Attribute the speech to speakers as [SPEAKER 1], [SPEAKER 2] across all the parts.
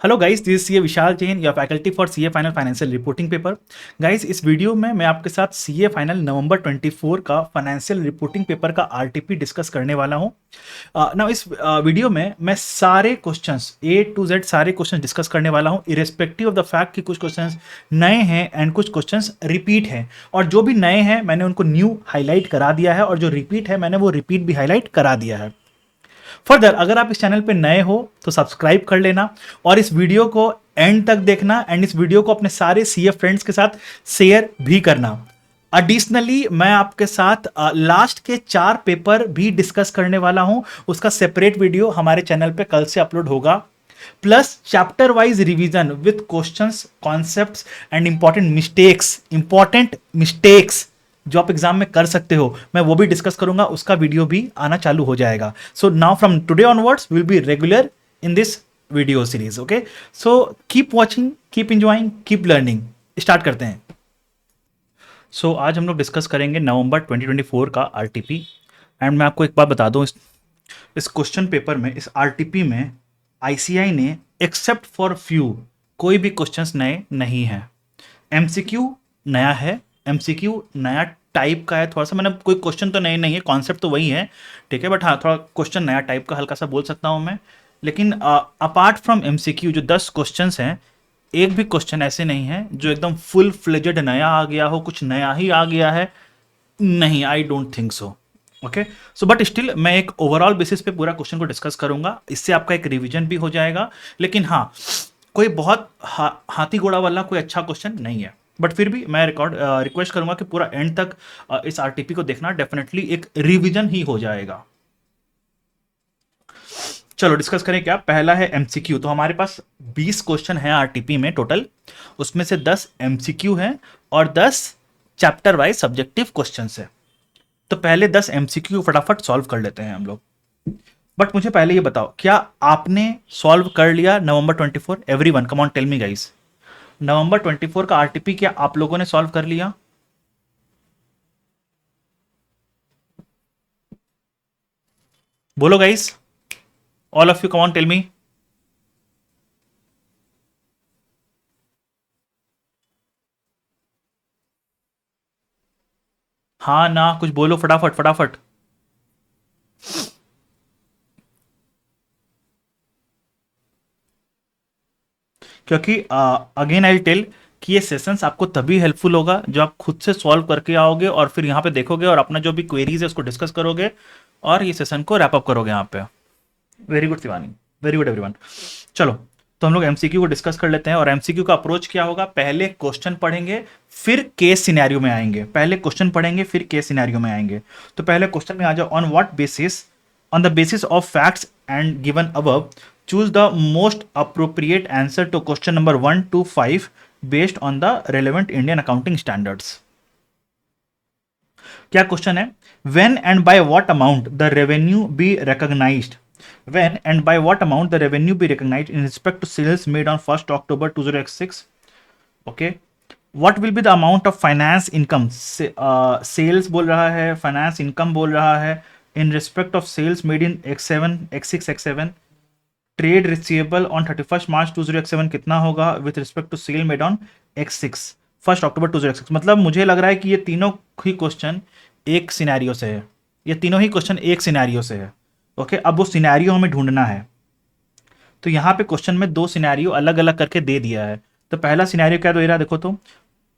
[SPEAKER 1] Hello guys, this CA विशाल जैन, या faculty for CA final financial reporting paper. Guys, इस video में मैं आपके साथ सीए फाइनल नवंबर 24 का फाइनेंशियल रिपोर्टिंग पेपर का आरटीपी डिस्कस करने वाला हूं। ना इस वीडियो में मैं सारे क्वेश्चंस ए टू जेड सारे क्वेश्चंस डिस्कस करने वाला हूं, इरेस्पेक्टिव ऑफ द फैक्ट कि कुछ क्वेश्चंस नए हैं एंड कुछ क्वेश्चंस रिपीट हैं। और जो भी नए हैं मैंने उनको न्यू हाईलाइट करा दिया है, और जो रिपीट है मैंने वो रिपीट भी हाईलाइट करा दिया है। फर्दर, अगर आप इस चैनल पे नए हो तो सब्सक्राइब कर लेना और इस वीडियो को एंड तक देखना, एंड इस वीडियो को अपने सारे सीए फ्रेंड्स के साथ शेयर भी करना। एडिशनली मैं आपके साथ लास्ट के 4 पेपर भी डिस्कस करने वाला हूं, उसका सेपरेट वीडियो हमारे चैनल पे कल से अपलोड होगा। Plus chapter wise revision with questions, concepts and important mistakes जो आप एग्जाम में कर सकते हो, मैं वो भी डिस्कस करूंगा, उसका वीडियो भी आना चालू हो जाएगा। So now from today onwards will be regular in this video series. Okay, so keep watching, keep enjoying, keep learning. Start करते हैं। सो आज हम लोग डिस्कस करेंगे नवंबर 2024 का आरटीपी। एंड मैं आपको एक बात बता दूं, इस क्वेश्चन पेपर में, इस आरटीपी में आईसीआई ने एक्सेप्ट फॉर फ्यू कोई भी क्वेश्चंस नए नहीं है। एमसीक्यू नया है, एमसीक्यू नया टाइप का है थोड़ा सा, मतलब कोई क्वेश्चन तो नए नहीं है, कॉन्सेप्ट तो वही है, ठीक है, बट हाँ थोड़ा क्वेश्चन नया टाइप का हल्का सा बोल सकता हूँ मैं। लेकिन अपार्ट फ्रॉम एमसीक्यू जो 10 क्वेश्चंस हैं, एक भी क्वेश्चन ऐसे नहीं है जो एकदम फुल फ्लेजेड नया आ गया हो, कुछ नया ही आ गया है, नहीं, I don't think so. Okay, so but still मैं एक ओवरऑल बेसिस पे पूरा क्वेश्चन को डिस्कस करूंगा, इससे आपका एक रिवीजन भी हो जाएगा। लेकिन हाँ, कोई बहुत हाथी घोड़ा वाला कोई अच्छा क्वेश्चन नहीं है, बट फिर भी मैं रिक्वेस्ट करूंगा कि पूरा एंड तक इस आरटीपी को देखना, डेफिनेटली एक रिवीजन ही हो जाएगा। चलो डिस्कस करें। क्या पहला है एमसीक्यू, तो हमारे पास 20 क्वेश्चन है आरटीपी में टोटल, उसमें से 10 एमसीक्यू हैं और 10 चैप्टर वाइज सब्जेक्टिव क्वेश्चंस है। तो पहले 10 एमसीक्यू फटाफट सॉल्व कर लेते हैं हम लोग। बट मुझे पहले ये बताओ, क्या आपने सॉल्व कर लिया नवंबर 24? Everyone come on tell me guys, नवंबर 24 का आरटीपी क्या आप लोगों ने सॉल्व कर लिया? बोलो guys, all of you come on tell me. हाँ ना, कुछ बोलो फटाफट फटाफट। क्योंकि अगेन आई टेल कि ये सेशंस आपको तभी हेल्पफुल होगा जो आप खुद से सॉल्व करके आओगे और फिर यहाँ पे देखोगे और अपना जो भी क्वेरीज है उसको डिस्कस करोगे और ये सेशन को रैप अप करोगे यहाँ पे। Very good Shivani, very good everyone. चलो, तो हम लोग एमसीक्यू को डिस्कस कर लेते हैं। और एमसीक्यू का अप्रोच क्या होगा, पहले क्वेश्चन पढ़ेंगे फिर केस सिनेरियो में आएंगे, पहले क्वेश्चन पढ़ेंगे फिर केस सिनेरियो में आएंगे। तो पहले क्वेश्चन में आ जाओ, on what basis, on the basis of facts and given above, choose the most appropriate answer to question number 1 to 5 based on the relevant Indian accounting standards। क्या question है, when and by what amount the revenue be recognized, when and by what amount the revenue be recognized in respect to sales made on 1st October 2006। okay, what will be the amount of finance income, sales बोल रहा है, finance income बोल रहा है, in respect of sales made in X7, X6, X7, trade receivable on 31st March 2007 कितना होगा with respect to sale made on X6 1st October 2006। मतलब मुझे लग रहा है कि ये तीनों ही क्वेश्चन एक सिनेरियो से है, ये तीनों ही क्वेश्चन एक सिनेरियो से है। ओके, अब वो सिनेरियो हमें ढूंढना है। तो यहाँ पे क्वेश्चन में 2 सिनेरियो अलग अलग करके दे दिया है। तो पहला सिनेरियो क्या दे रहा है, देखो तो,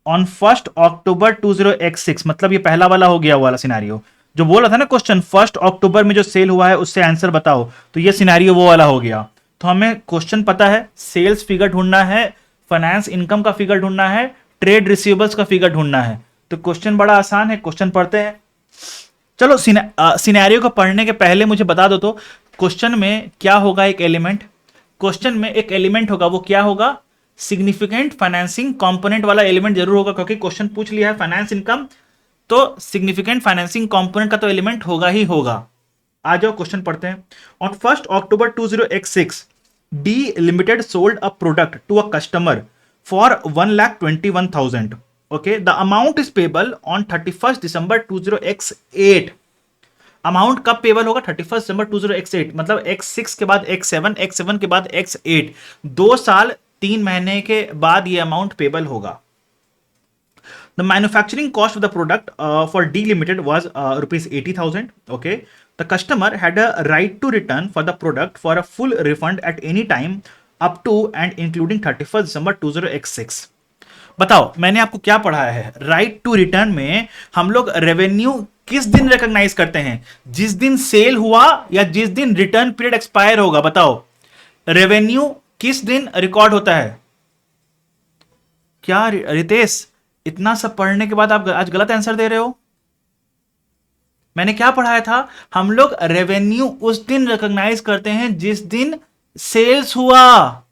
[SPEAKER 1] ऑन 1st October 2006, मतलब ये पहला वाला हो गया वाला सिनेरियो जो बोला था ना क्वेश्चन, 1st अक्टूबर में जो सेल हुआ है उससे आंसर बताओ, तो ये सिनेरियो वो वाला हो गया। तो हमें क्वेश्चन पता है, सेल्स फिगर ढूंढना है, फाइनेंस इनकम का फिगर ढूंढना है, ट्रेड रिसीवेबल्स का फिगर ढूंढना है। तो क्वेश्चन बड़ा आसान है, क्वेश्चन पढ़ते हैं। चलो, सिनेरियो को पढ़ने के पहले मुझे बता दो तो, क्वेश्चन में क्या होगा, एक एलिमेंट, क्वेश्चन में एक एलिमेंट होगा, वो क्या होगा, सिग्निफिकेंट फाइनेंसिंग कंपोनेंट वाला एलिमेंट जरूर होगा, क्योंकि क्वेश्चन पूछ लिया है फाइनेंस इनकम, तो सिग्निफिकेंट फाइनेंसिंग कंपोनेंट का तो एलिमेंट होगा ही होगा। आ जाओ क्वेश्चन पढ़ते हैं। On 1st October 2006, D limited sold a product to a customer for 1,21,000। Okay, the amount is payable on 31st December 2008। Amount कब पेबल होगा? 31 दिसंबर 20x8, मतलब x6 के बाद x7, x7 के बाद x8, 2 साल 3 महीने के बाद ये अमाउंट पेबल होगा। The manufacturing cost of the product for D Limited was rupees 80,000. Okay, the customer had a right to return for the product for a full refund at any time up to and including 31st December 20x6. बताओ मैंने आपको क्या पढ़ाया है? Right to return में हम लोग revenue किस दिन रिकॉग्नाइज करते हैं? जिस दिन सेल हुआ या जिस दिन रिटर्न पीरियड एक्सपायर होगा। बताओ रेवेन्यू किस दिन रिकॉर्ड होता है? क्या रितेश, इतना सब पढ़ने के बाद आप आज गलत आंसर दे रहे हो? मैंने क्या पढ़ाया था? हम लोग रेवेन्यू उस दिन रिकॉग्नाइज करते हैं जिस दिन सेल्स हुआ।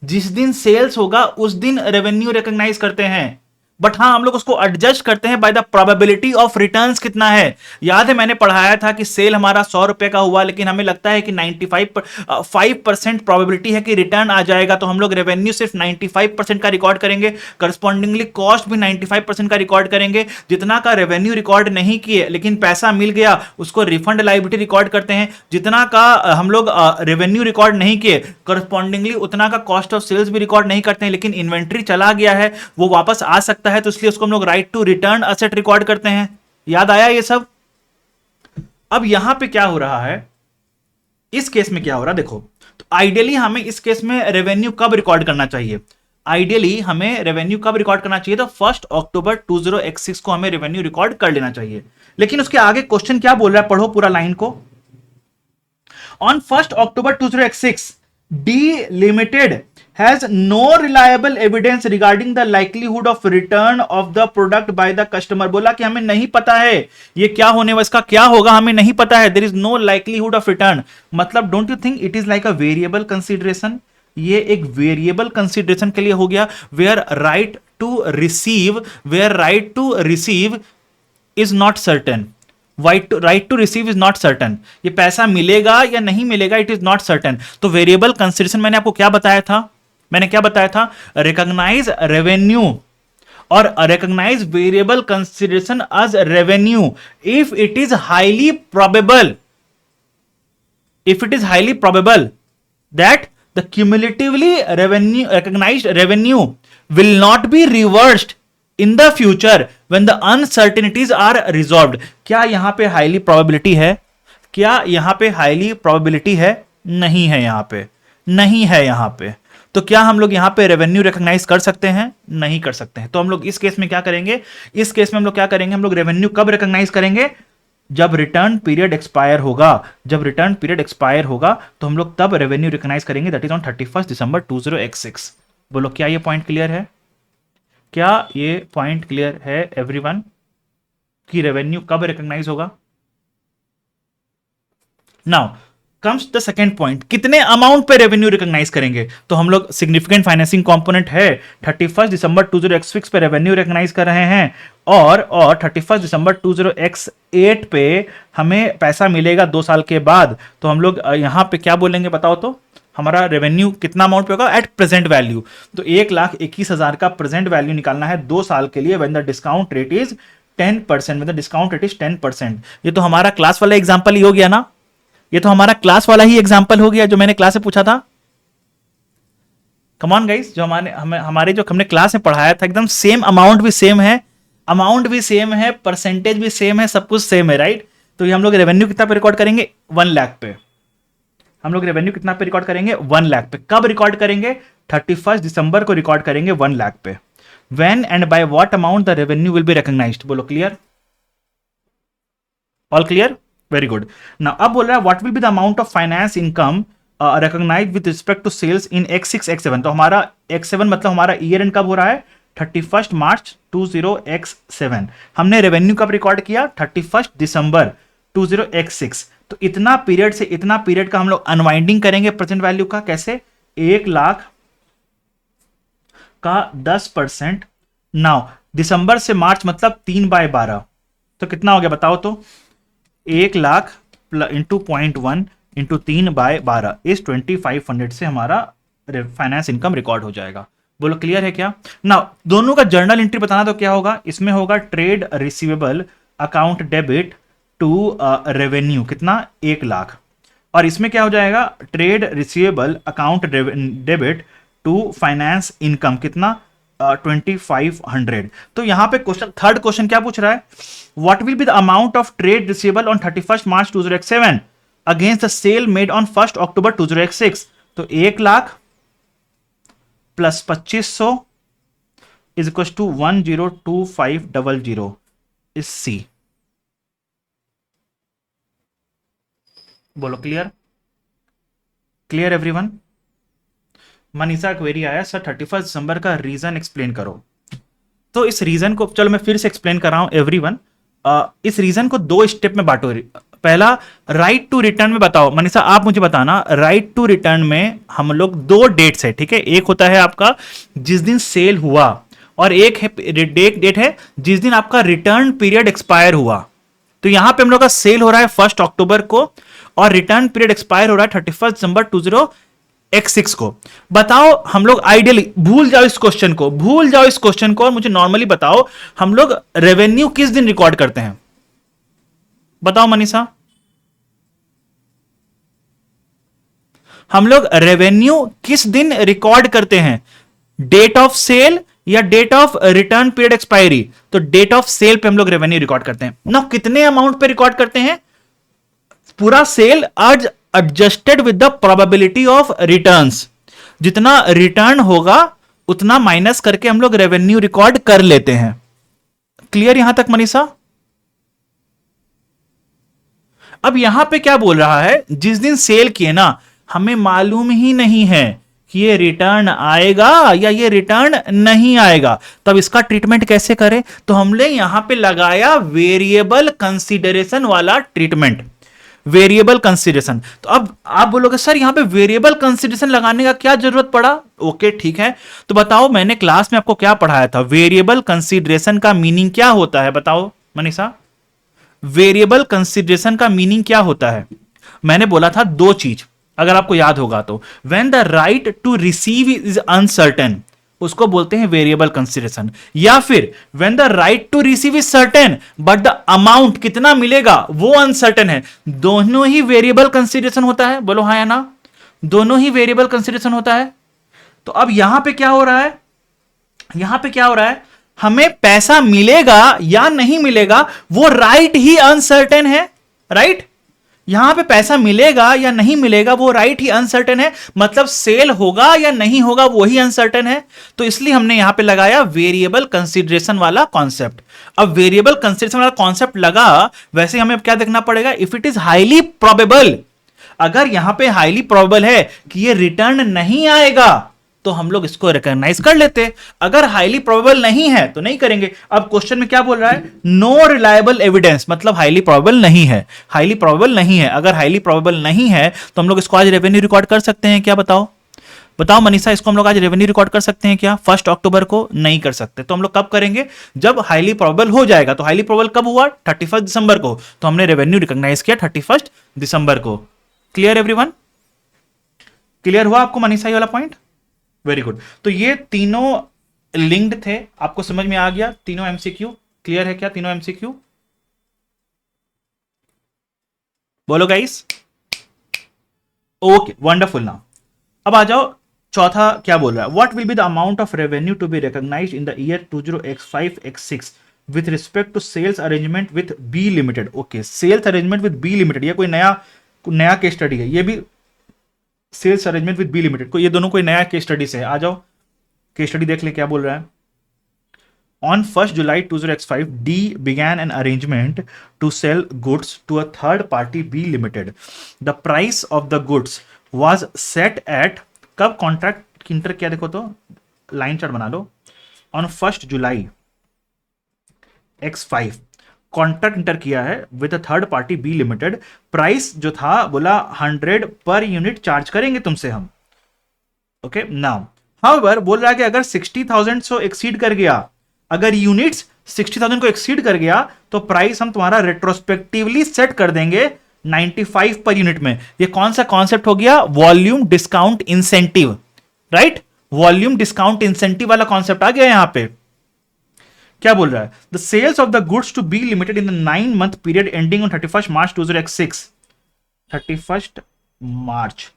[SPEAKER 1] जिस दिन सेल्स होगा उस दिन रेवेन्यू रिकॉग्नाइज करते हैं। बट हाँ, हम लोग उसको एडजस्ट करते हैं by the probability of returns कितना है। याद है मैंने पढ़ाया था कि सेल हमारा 100 रुपए का हुआ, लेकिन हमें लगता है कि 95% प्रोबेबिलिटी है कि रिटर्न आ जाएगा, तो हम लोग रेवेन्यू सिर्फ 95% का रिकॉर्ड करेंगे। करस्पॉन्डिंगली कॉस्ट भी 95% का रिकॉर्ड करेंगे। जितना का रेवेन्यू रिकॉर्ड नहीं किए लेकिन पैसा मिल गया, उसको रिफंड लायबिलिटी रिकॉर्ड करते हैं। जितना का हम लोग रेवेन्यू रिकॉर्ड नहीं किए, करस्पॉन्डिंगली उतना का कॉस्ट ऑफ सेल्स भी रिकॉर्ड नहीं करते हैं, लेकिन इन्वेंट्री चला गया है, वो वापस आ सकता है, तो इसलिए उसको हम लोग right to return asset record करते हैं। याद आया ये सब? अब यहां पे क्या हो रहा है, इस केस में क्या हो रहा है देखो। तो आइडियली हमें इस केस में रेवेन्यू कब रिकॉर्ड करना चाहिए? आइडियली हमें रेवेन्यू कब रिकॉर्ड करना चाहिए? तो 1 अक्टूबर 20x6 को हमें रेवेन्यू रिकॉर्ड कर लेना चाहिए। लेकिन उसके आगे क्वेश्चन क्या बोल रहा है, पढ़ो पूरा लाइन को। On 1 October 20x6 D Limited has no reliable evidence regarding the likelihood of return of the product by the customer। बोला कि हमें नहीं पता है ये क्या होने वाला, इसका क्या होगा हमें नहीं पता है। There is no likelihood of return, मतलब don't you think it is like a variable consideration? ये एक वेरिएबल कंसिडरेशन के लिए हो गया। where right to receive is not certain, right to receive is not certain. ये पैसा मिलेगा या नहीं मिलेगा, इट इज नॉट सर्टन। तो वेरिएबल कंसिडरेशन मैंने आपको क्या बताया था? मैंने क्या बताया था? रिकॉग्नाइज रेवेन्यू और recognise variable consideration as revenue if it is highly probable, that the cumulatively revenue recognized revenue will not be reversed in the future when the uncertainties are resolved। क्या यहां पे हाईली प्रोबेबिलिटी है? क्या यहां पे highly probability है? नहीं है, यहां पे नहीं है यहां पे। तो क्या हम लोग यहां पे रेवेन्यू रिकॉग्नाइज कर सकते हैं? नहीं कर सकते हैं। तो हम लोग इस केस में क्या करेंगे? इस केस में हम लोग क्या करेंगे? हम लोग रेवेन्यू कब रिकॉग्नाइज करेंगे? जब रिटर्न पीरियड एक्सपायर होगा। जब रिटर्न पीरियड एक्सपायर होगा तो हम लोग तब रेवेन्यू रिकॉग्नाइज करेंगे, that is on 31 December 20x6। बोलो क्या ये पॉइंट क्लियर है? क्या ये पॉइंट क्लियर है एवरीवन कि रेवेन्यू कब रिकॉग्नाइज होगा? Now comes the second point, कितने अमाउंट पे रेवेन्यू रिकॉग्नाइज करेंगे? तो हम लोग सिग्निफिकेंट फाइनेंसिंग कंपोनेंट है 31 दिसंबर 20x6 पे रेवेन्यू रिकॉग्नाइज कर रहे हैं, और 31 दिसंबर 20x8 पे हमें पैसा मिलेगा 2 साल के बाद। तो हम लोग यहां पे क्या बोलेंगे बताओ तो? हमारा रेवेन्यू कितना अमाउंट पे होगा? At present value. तो 1,21,000 का प्रेजेंट वैल्यू निकालना है 2 साल के लिए, when the discount rate is 10%, when the discount rate is 10%। ये तो हमारा क्लास वाला एग्जांपल ही हो गया ना, ये तो हमारा क्लास वाला ही एग्जांपल हो गया जो मैंने क्लास में पूछा था। कम ऑन गाइस, जो हमारे जो हमने क्लास में पढ़ाया था एकदम सेम, अमाउंट भी सेम है, परसेंटेज भी सेम है, सब कुछ सेम है, राइट? तो ये हम लोग रेवेन्यू कितना पे रिकॉर्ड करेंगे? 1 लाख पे। हम लोग रेवेन्यू कितना पे रिकॉर्ड करेंगे? 1 लाख पे। कब रिकॉर्ड करेंगे? 31 दिसंबर को रिकॉर्ड करेंगे 1 लाख पे। When and by what amount the revenue will be recognised? बोलो clear? All clear? Very good. Now अब बोल रहा है what will be the amount of finance income recognised with respect to sales in X6 X7। तो हमारा X7 मतलब हमारा year and कब हो रहा है? 31 मार्च 20x7। हमने रेवेन्यू कब रिकॉर्ड किया? 31 दिसंबर 20x6। तो इतना पीरियड से इतना पीरियड का हम लोग अनवाइंडिंग करेंगे प्रेजेंट वैल्यू का। कैसे? 1 लाख का 10%। नाउ दिसंबर से मार्च मतलब 3/12, तो कितना हो गया बताओ तो? 1 लाख इंटू 0.1 इंटू 3/12 इस 2500 से हमारा फाइनेंस इनकम रिकॉर्ड हो जाएगा। बोलो क्लियर है क्या? नाउ दोनों का जर्नल एंट्री बताना, तो क्या होगा इसमें? होगा trade receivable account debit to revenue कितना 1,00,000, और इसमें क्या हो जाएगा trade receivable account debit to finance income कितना 2500। तो यहां पे क्वेश्चन थर्ड क्वेश्चन क्या पूछ रहा है, what will be the amount of trade receivable on 31 March 2007 against the sale made on 1 October 2006। तो 1,00,000 plus 2500 is equal to 102500 is C. बोलो clear, clear everyone. Manisha query आया सर 31 दिसंबर का रीजन एक्सप्लेन करो। तो इस रीजन को चलो मैं फिर से एक्सप्लेन कर रहा हूं एवरीवन। इस रीजन को दो स्टेप में बांटो। पहला राइट टू रिटर्न में बताओ। मनीषा आप मुझे बताना, राइट टू रिटर्न में हम लोग दो डेट्स है, ठीक है। एक होता है आपका जिस दिन सेल हुआ, और एक है डेट है जिस दिन आपका रिटर्न पीरियड एक्सपायर हुआ। तो यहां पे हम लोग का सेल हो रहा है 1 अक्टूबर को और रिटर्न पीरियड एक्सपायर हो रहा है 31 दिसंबर 2006 को। बताओ हम लोग आइडियली भूल जाओ इस क्वेश्चन को, भूल जाओ इस क्वेश्चन को और मुझे नॉर्मली बताओ हम लोग रेवेन्यू किस दिन रिकॉर्ड करते हैं। बताओ मनीषा, हम लोग रेवेन्यू किस दिन रिकॉर्ड करते हैं, डेट ऑफ सेल या date of return period expiry. तो डेट ऑफ सेल पे हम लोग रेवेन्यू रिकॉर्ड करते हैं ना। कितने अमाउंट पे रिकॉर्ड करते हैं, पूरा सेल आज adjusted with the probability of returns. जितना रिटर्न होगा उतना माइनस करके हम लोग रेवेन्यू रिकॉर्ड कर लेते हैं। क्लियर यहां तक मनीषा। अब यहां पे क्या बोल रहा है, जिस दिन सेल किए ना हमें मालूम ही नहीं है कि ये रिटर्न आएगा या ये रिटर्न नहीं आएगा, तब इसका ट्रीटमेंट कैसे करें। तो हमने यहां पे लगाया वेरिएबल कंसीडरेशन वाला ट्रीटमेंट, वेरिएबल कंसीडरेशन। तो अब आप बोलोगे सर यहां पे वेरिएबल कंसीडरेशन लगाने का क्या जरूरत पड़ा। ओके ठीक है, तो बताओ मैंने क्लास में आपको क्या पढ़ाया था, वेरिएबल कंसीडरेशन का मीनिंग क्या होता है। बताओ मनीषा, वेरिएबल कंसीडरेशन का मीनिंग क्या होता है। मैंने बोला था दो चीज, अगर आपको याद होगा तो, when the right to receive is uncertain उसको बोलते हैं वेरिएबल कंसीडरेशन, या फिर when the right to receive is certain but the amount कितना मिलेगा वो अनसर्टेन है। दोनों ही वेरिएबल कंसीडरेशन होता है। बोलो हाँ या ना, दोनों ही वेरिएबल कंसीडरेशन होता है। तो अब यहां पे क्या हो रहा है, यहां पे क्या हो रहा है, हमें पैसा मिलेगा या नहीं मिलेगा वो राइट ही अनसर्टेन है। राइट, यहां पे पैसा मिलेगा या नहीं मिलेगा वो राइट ही अनसर्टेन है, मतलब सेल होगा या नहीं होगा वो ही अनसर्टेन है। तो इसलिए हमने यहां पे लगाया वेरिएबल कंसीडरेशन वाला कॉन्सेप्ट। अब वेरिएबल कंसीडरेशन वाला कॉन्सेप्ट लगा, वैसे हमें अब क्या देखना पड़ेगा, if it is highly probable. अगर यहां पे हाईली प्रोबेबल है कि ये रिटर्न नहीं आएगा तो हम लोग इसको रिकॉग्नाइज कर लेते। अगर हाईली प्रोबेबल नहीं है तो नहीं करेंगे। अब क्वेश्चन में क्या बोल रहा है, नो रिलायबल एविडेंस, मतलब हाईली प्रोबेबल नहीं है, हाईली प्रोबेबल नहीं है। अगर हाईली प्रोबेबल नहीं है तो हम लोग इसको आज रेवेन्यू रिकॉर्ड कर सकते हैं क्या। बताओ बताओ मनीषा, इसको हम लोग आज रेवेन्यू रिकॉर्ड कर सकते हैं क्या। 1 अक्टूबर को नहीं कर सकते, तो हम लोग कब करेंगे, जब हाईली प्रोबेबल हो जाएगा। तो हाईली प्रोबेबल कब हुआ, 31 दिसंबर को, तो हमने रेवेन्यू रिकॉग्नाइज किया 31 दिसंबर को। क्लियर एवरीवन, क्लियर हुआ आपको मनीषा ये वाला पॉइंट। Very good. तो ये तीनों लिंक्ड थे, आपको समझ में आ गया। तीनों एमसीक्यू क्लियर है क्या, तीनों एमसीक्यू। बोलो गाइस, ओके वंडरफुल। नाउ अब आ जाओ, चौथा क्या बोल रहा है, what will be the amount of revenue to be recognised in the year 20x5x6 with respect to sales arrangement with B limited. Okay, sales arrangement with B limited, ये कोई नया केस स्टडी है। ये भी sales arrangement with B limited को, ये दोनों कोई नया केस स्टडी से है। आ जाओ केस स्टडी देख ले क्या बोल रहा है। On 1 July 2005 D began an arrangement to sell goods to a third party B limited. The price of the goods was set at, कब कॉन्ट्रैक्ट इंटर किया देखो तो लाइन चार्ट बना लो। On 1 July X5 contract enter किया है with third party B limited. Price जो था बोला 100 पर यूनिट चार्ज करेंगे तुमसे हम। ओके नाउ हाउएवर बोल रहा है कि अगर 60,000 सो एक्सीड कर गया, अगर यूनिट्स 60,000 को एक्सीड कर गया तो प्राइस हम तुम्हारा रेट्रोस्पेक्टिवली सेट कर देंगे 95 पर यूनिट में। ये कौन सा कॉन्सेप्ट हो गया, volume discount incentive. Right, volume discount incentive वाला कॉन्सेप्ट आ गया यहां पे। क्या बोल रहा है? The sales of the goods to B limited in the 9 month period ending on 31 मार्च 2016, 31 मार्च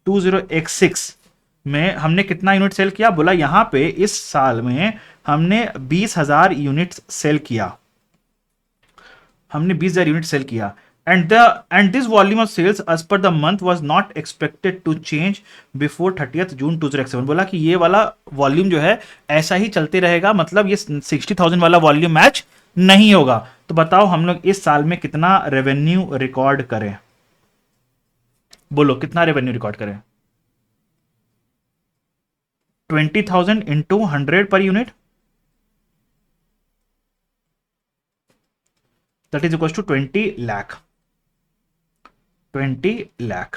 [SPEAKER 1] 2016 में हमने कितना यूनिट सेल किया? बोला यहां पे इस साल में हमने 20,000 यूनिट सेल किया, हमने 20,000 यूनिट सेल किया। And this volume of sales as per the month was not expected to change before 30th June 2007। बोला कि ये वाला वॉल्यूम जो है ऐसा ही चलते रहेगा, मतलब ये 60,000 वाला वॉल्यूम मैच नहीं होगा। तो बताओ हम लोग इस साल में कितना रेवेन्यू रिकॉर्ड करें? बोलो कितना रेवेन्यू रिकॉर्ड करें? 20,000 into 100 per unit, that is equals to 20 lakh. 20 lakh.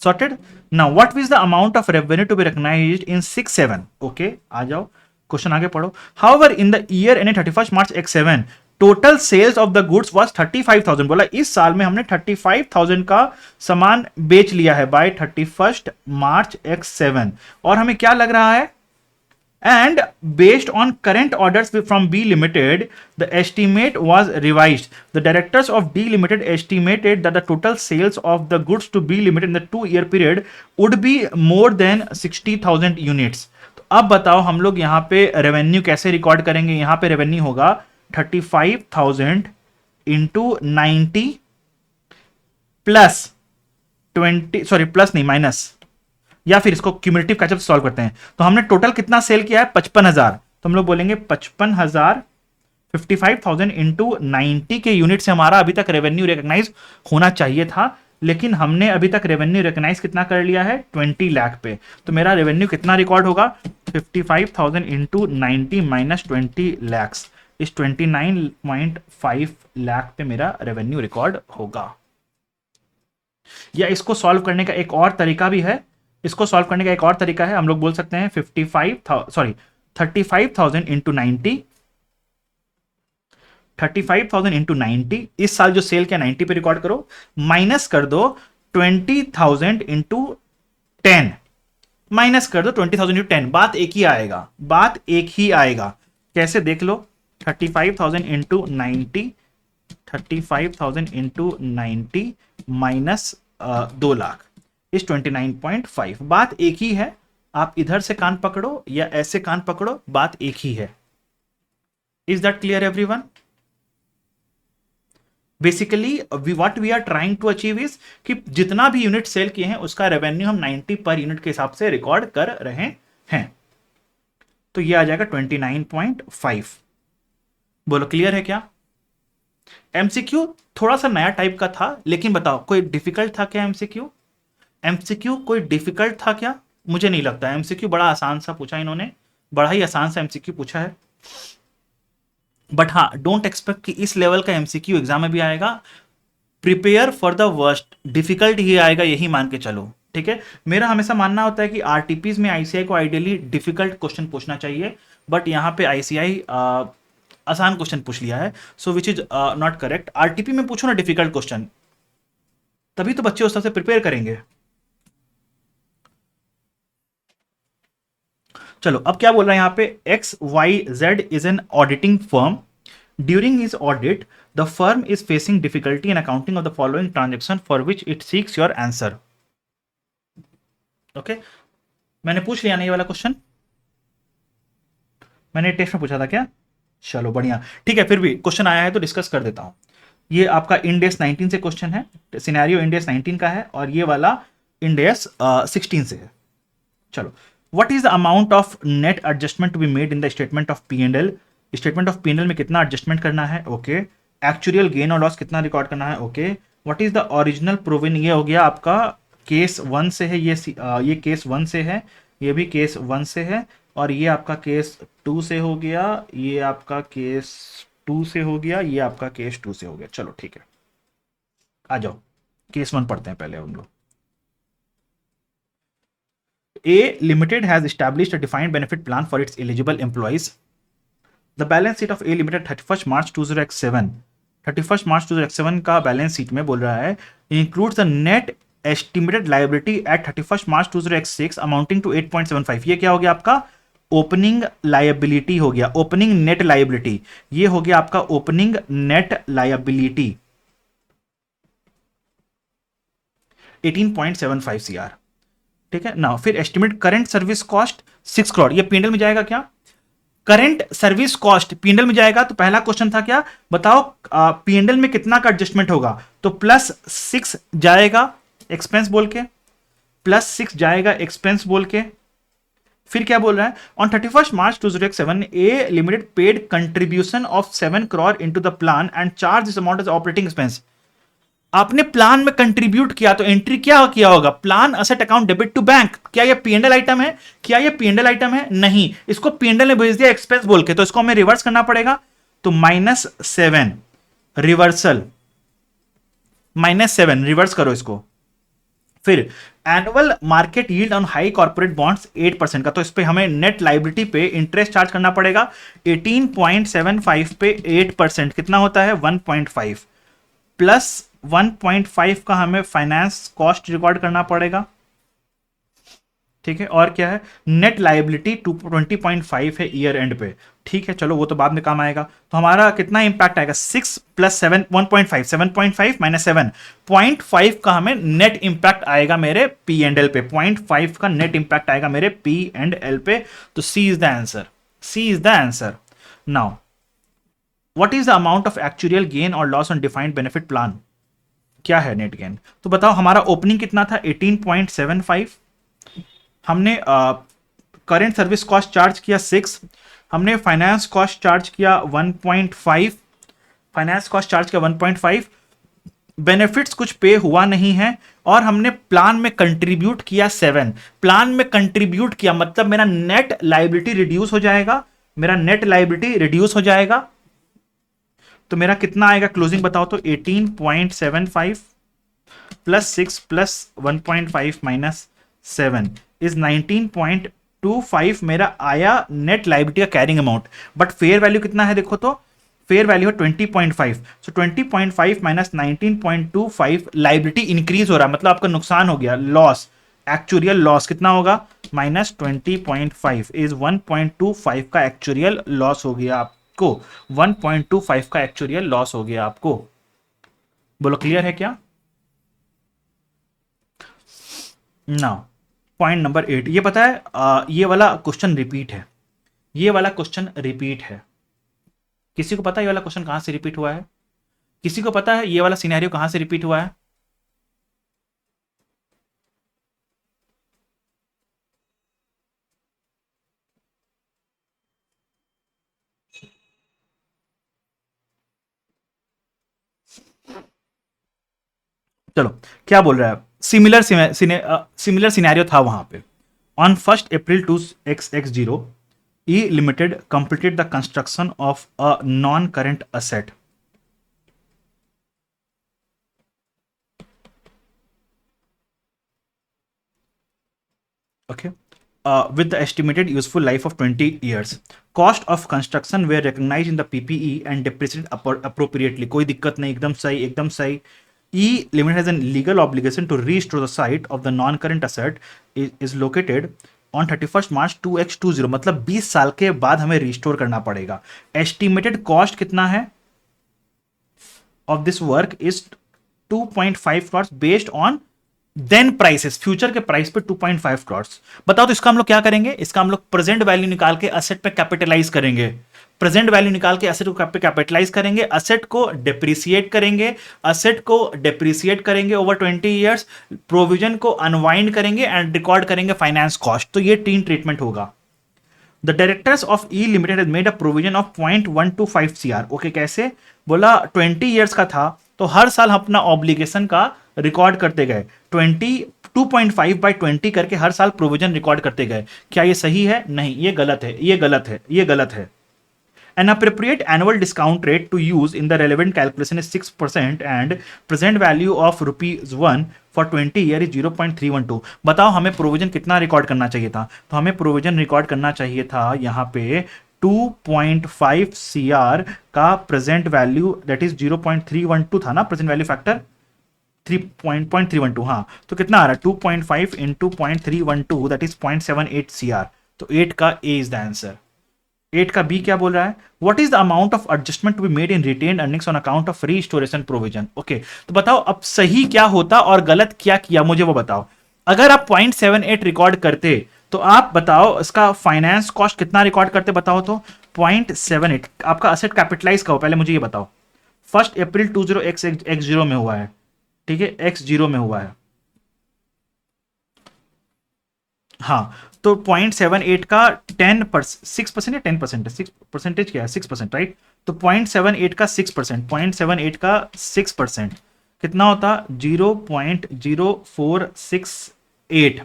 [SPEAKER 1] Sorted? Now, what is the amount of revenue to be recognized in 6-7? Okay, आ जाओ क्वेश्चन आगे पढ़ो। However, in the year ending 31st March X7, total sales of the goods was 35,000। बोला इस साल में हमने 35,000 का सामान बेच लिया है by 31st March X7, और हमें क्या लग रहा है? And based on current orders from B Limited, the estimate was revised. The directors of D Limited estimated that the total sales of the goods to B Limited in the 2-year period would be more than 60,000 units. तो अब बताओ हम लोग यहाँ पे revenue कैसे record करेंगे? यहाँ पे रेवेन्यू होगा 35,000 इंटू 90 प्लस 20, सॉरी प्लस नहीं माइनस, या फिर इसको क्यूमुलेटिव कैचअप सॉल्व करते हैं। तो हमने टोटल कितना सेल किया है? 55,000। तो हम लोग बोलेंगे 55,000, 55,000 इंटू 90 के यूनिट से हमारा अभी तक रेवेन्यू रिकॉग्नाइज होना चाहिए था, लेकिन हमने अभी तक रेवेन्यू रिकॉग्नाइज कितना कर लिया है? 20 लाख पे। तो मेरा रेवेन्यू कितना रिकॉर्ड होगा? 55,000 इंटू 90 माइनस 20 लैक्स, इस 29.5 लाख पे मेरा रेवेन्यू रिकॉर्ड होगा। या इसको सॉल्व करने का एक और तरीका भी है, इसको सॉल्व करने का एक और तरीका है, हम लोग बोल सकते हैं 35,000 इंटू 90, 35,000 इंटू 90, इस साल जो सेल किया 90 पे रिकॉर्ड करो, माइनस कर दो 20,000 इंटू 10, माइनस कर दो 20,000 इंटू 10, बात एक ही आएगा, बात एक ही आएगा। कैसे देख लो? 35,000 इंटू 90, 35,000 इंटू 90 माइनस 2 लाख इस 29.5, बात एक ही है। आप इधर से कान पकड़ो या ऐसे कान पकड़ो, बात एक ही है। Is that clear everyone? Basically what we are trying to achieve is कि जितना भी यूनिट सेल किए हैं उसका रेवेन्यू हम 90 पर यूनिट के हिसाब से रिकॉर्ड कर रहे हैं। तो ये आ जाएगा 29.5। बोलो क्लियर है क्या? एमसीक्यू थोड़ा सा नया टाइप का था, लेकिन बताओ कोई डिफिकल्ट था क्या? एमसीक्यू कोई डिफिकल्ट था क्या? मुझे नहीं लगता। एमसीक्यू बड़ा आसान सा पूछा इन्होंने, बड़ा ही आसान सा एमसीक्यू पूछा है। बट हाँ, डोंट एक्सपेक्ट कि इस लेवल का एमसीक्यू एग्जाम में भी आएगा। Prepare for the worst, difficult ही आएगा यही मान के चलो, ठीक है। मेरा हमेशा मानना होता है कि आरटीपीज में आईसीआई को आइडियली डिफिकल्ट क्वेश्चन पूछना चाहिए, बट यहाँ पे आईसीआई आसान क्वेश्चन पूछ लिया है, so which is not correct. RTP में पूछो ना डिफिकल्ट क्वेश्चन, तभी तो बच्चे उस तरह से प्रिपेयर करेंगे। चलो अब क्या बोल रहा है यहाँ पे? XYZ is an auditing firm. During his audit the firm is facing difficulty in accounting of the following transaction for which it seeks your answer. Okay, मैंने पूछ लिया ना ये वाला क्वेश्चन, मैंने टेस्ट में पूछा था क्या? चलो बढ़िया, ठीक है। फिर भी क्वेश्चन आया है तो डिस्कस कर देता हूं। ये आपका इंड AS 19 से क्वेश्चन है, सिनेरियो इंड AS 19 का है, और ये वाला इंड AS 16 से है। चलो, what is the amount of net adjustment to be made in the statement of P&L? Statement of P&L में कितना एडजस्टमेंट करना है? ओके। एक्चुअल गेन और लॉस कितना रिकॉर्ड करना है? Okay. What is the original provision? ये हो गया आपका केस 1 से है, ये केस 1 से है, ये भी केस 1 से है, और ये आपका केस 2 से हो गया, ये आपका केस 2 से हो गया, ये आपका केस 2 से हो गया। चलो ठीक है, आ जाओ केस 1 पढ़ते हैं पहले हम लोग। A Limited has established a defined benefit plan for its eligible employees. The balance sheet of A Limited 31st March 2007, 31st March 2007 का बैलेंस शीट में बोल रहा है includes the net estimated liability at 31st March 2006 amounting to 8.75। ये क्या हो गया आपका? ओपनिंग लायबिलिटी हो गया, ओपनिंग नेट लायबिलिटी, ये हो गया आपका ओपनिंग नेट लायबिलिटी 18.75 सीआर। ठीक है ना। फिर estimate current service cost 6 crore, ये पीएनएल में जाएगा क्या? करंट सर्विस कॉस्ट पीएनएल में जाएगा। तो पहला क्वेश्चन था क्या, बताओ पीएनएल में कितना का एडजस्टमेंट होगा? तो +6 जाएगा एक्सपेंस बोल के, +6 जाएगा एक्सपेंस बोल के। फिर क्या बोल रहा है, on 31 March 2007 A limited paid contribution of 7 crore into the plan and charge this amount as operating expense. आपने प्लान में कंट्रीब्यूट किया तो एंट्री क्या किया होगा, plan asset account debit to bank. क्या ये पीएनएल आइटम है? क्या ये पीएनएल आइटम है? नहीं, इसको पीएनएल ने भेज दिया एक्सपेंस बोल के, तो इसको हमें रिवर्स करना पड़ेगा। तो -7 रिवर्सल, -7 रिवर्स करो इसको। फिर annual market yield on high corporate bonds 8% का, तो इस पे हमें नेट लाइबिलिटी पे इंटरेस्ट चार्ज करना पड़ेगा। 18.75 पे 8% कितना होता है? 1.5 प्लस 1.5 का हमें फाइनेंस कॉस्ट रिकॉर्ड करना पड़ेगा। ठीक है, और क्या है, नेट लायबिलिटी 20.5 है ईयर एंड पे। ठीक है, चलो वो तो बाद में काम आएगा। तो हमारा कितना इंपैक्ट आएगा, 6 + 7 1.5, 7.5 - 7 0.5 का हमें नेट इंपैक्ट आएगा मेरे पी एंड एल पे, 0.5 का नेट इंपैक्ट आएगा मेरे पी एंड एल पे। तो C is the answer, C is the answer. Now what is the amount of actual gain और loss on defined benefit plan? क्या है नेट गेन? तो बताओ, हमारा ओपनिंग कितना था? 18.75। हमने करेंट सर्विस कॉस्ट चार्ज किया 6, हमने फाइनेंस कॉस्ट चार्ज किया 1.5, फाइनेंस कॉस्ट चार्ज किया 1.5, बेनिफिट्स कुछ पे हुआ नहीं है, और हमने प्लान में कंट्रीब्यूट किया 7। प्लान में कंट्रीब्यूट किया मतलब मेरा नेट लायबिलिटी रिड्यूस हो जाएगा, मेरा नेट लायबिलिटी रिड्यूस हो जाएगा। तो मेरा कितना आएगा क्लोजिंग बताओ तो? 18.75 + 6 + 1.5 - 7 इज 19.25 मेरा आया नेट लायबिलिटी का carrying amount. But fair value कितना है देखो तो, फेयर वैल्यू है 20.5। सो 20.5 - 19.25 लायबिलिटी इंक्रीज हो रहा है, मतलब आपका नुकसान हो गया, लॉस, एक्चुअल लॉस कितना होगा? -20.5 इज 1.25 का एक्चुअल लॉस हो गया आपको, 1.25 का एक्चुअल लॉस हो गया आपको। बोलो क्लियर है क्या? ना पॉइंट नंबर 8, ये पता है ये वाला क्वेश्चन रिपीट है, ये वाला क्वेश्चन रिपीट है। किसी को पता है ये वाला क्वेश्चन कहां से रिपीट हुआ है? किसी को पता है ये वाला सिनेरियो कहां से रिपीट हुआ है? चलो क्या बोल रहा है, सिमिलर सिमिलर सिनेरियो था वहां पे। On 1 April 2000 E Limited completed the construction of a non-current asset. Okay. With the estimated useful life of 20 years. Cost of construction were recognized in the PPE and depreciated appropriately. कोई दिक्कत नहीं, एकदम सही, एकदम सही। E Limited has a legal obligation to restore the site of the non-current asset is located on 31 March 2020, मतलब 20 साल के बाद हमें रिस्टोर करना पड़ेगा। एस्टिमेटेड कॉस्ट कितना है of this work is 2.5 crore based on then prices, future के प्राइस पे 2.5 करोड़। बताओ तो इसका हम लोग क्या करेंगे? इसका हम लोग प्रेजेंट वैल्यू निकाल के असेट पे कैपिटलाइज करेंगे, प्रेजेंट वैल्यू निकाल के असेट को कैपिटलाइज करेंगे, असेट को डेप्रिसिएट करेंगे, असेट को डेप्रिसिएट करेंगे ओवर 20 इयर्स, प्रोविजन को अनवाइंड करेंगे एंड रिकॉर्ड करेंगे फाइनेंस कॉस्ट। तो ये 3 ट्रीटमेंट होगा। The directors of E limited has made a provision of 0.125 CR. Okay, कैसे बोला? 20 इयर्स का था तो हर साल हम अपना ऑब्लिगेशन का रिकॉर्ड करते गए, 2.5/20 करके हर साल प्रोविजन रिकॉर्ड करते गए। क्या ये सही है? नहीं, ये गलत है, ये गलत है, ये गलत है। An appropriate annual discount rate to use in the relevant calculation is 6% and present value of ₹1 for 20 year is 0.312। बताओ हमें प्रोविजन कितना रिकॉर्ड करना चाहिए था? तो हमें प्रोविजन रिकॉर्ड करना चाहिए था यहाँ पे 2.5 CR का प्रेजेंट वैल्यू, दैट इज 0.312 था ना प्रेजेंट वैल्यू फैक्टर, 3.312। हाँ, तो कितना आ रहा है? 2.5 × 0.312 दैट इज 0.78 CR। तो 8 का ए इज द आंसर। 8 का बी क्या बोल रहा है, what is the amount of adjustment to be made in retained earnings on account of restoration provision. Okay, तो बताओ अब सही क्या होता और गलत क्या किया, मुझे वो बताओ। अगर आप 0.78 रिकॉर्ड करते तो आप बताओ इसका फाइनेंस कॉस्ट कितना रिकॉर्ड करते, बताओ तो। 0.78 आपका असेट कैपिटलाइज का हो, पहले मुझे ये बताओ। 1 अप्रैल 20x0 में हुआ है, ठीक है, x0 में हुआ है। हाँ, तो 0.78 का 6% या 10% है, 6% क्या है, 6%, राइट। तो 0.78 का 6%, 0.78 का 6% कितना होता, 0.0468,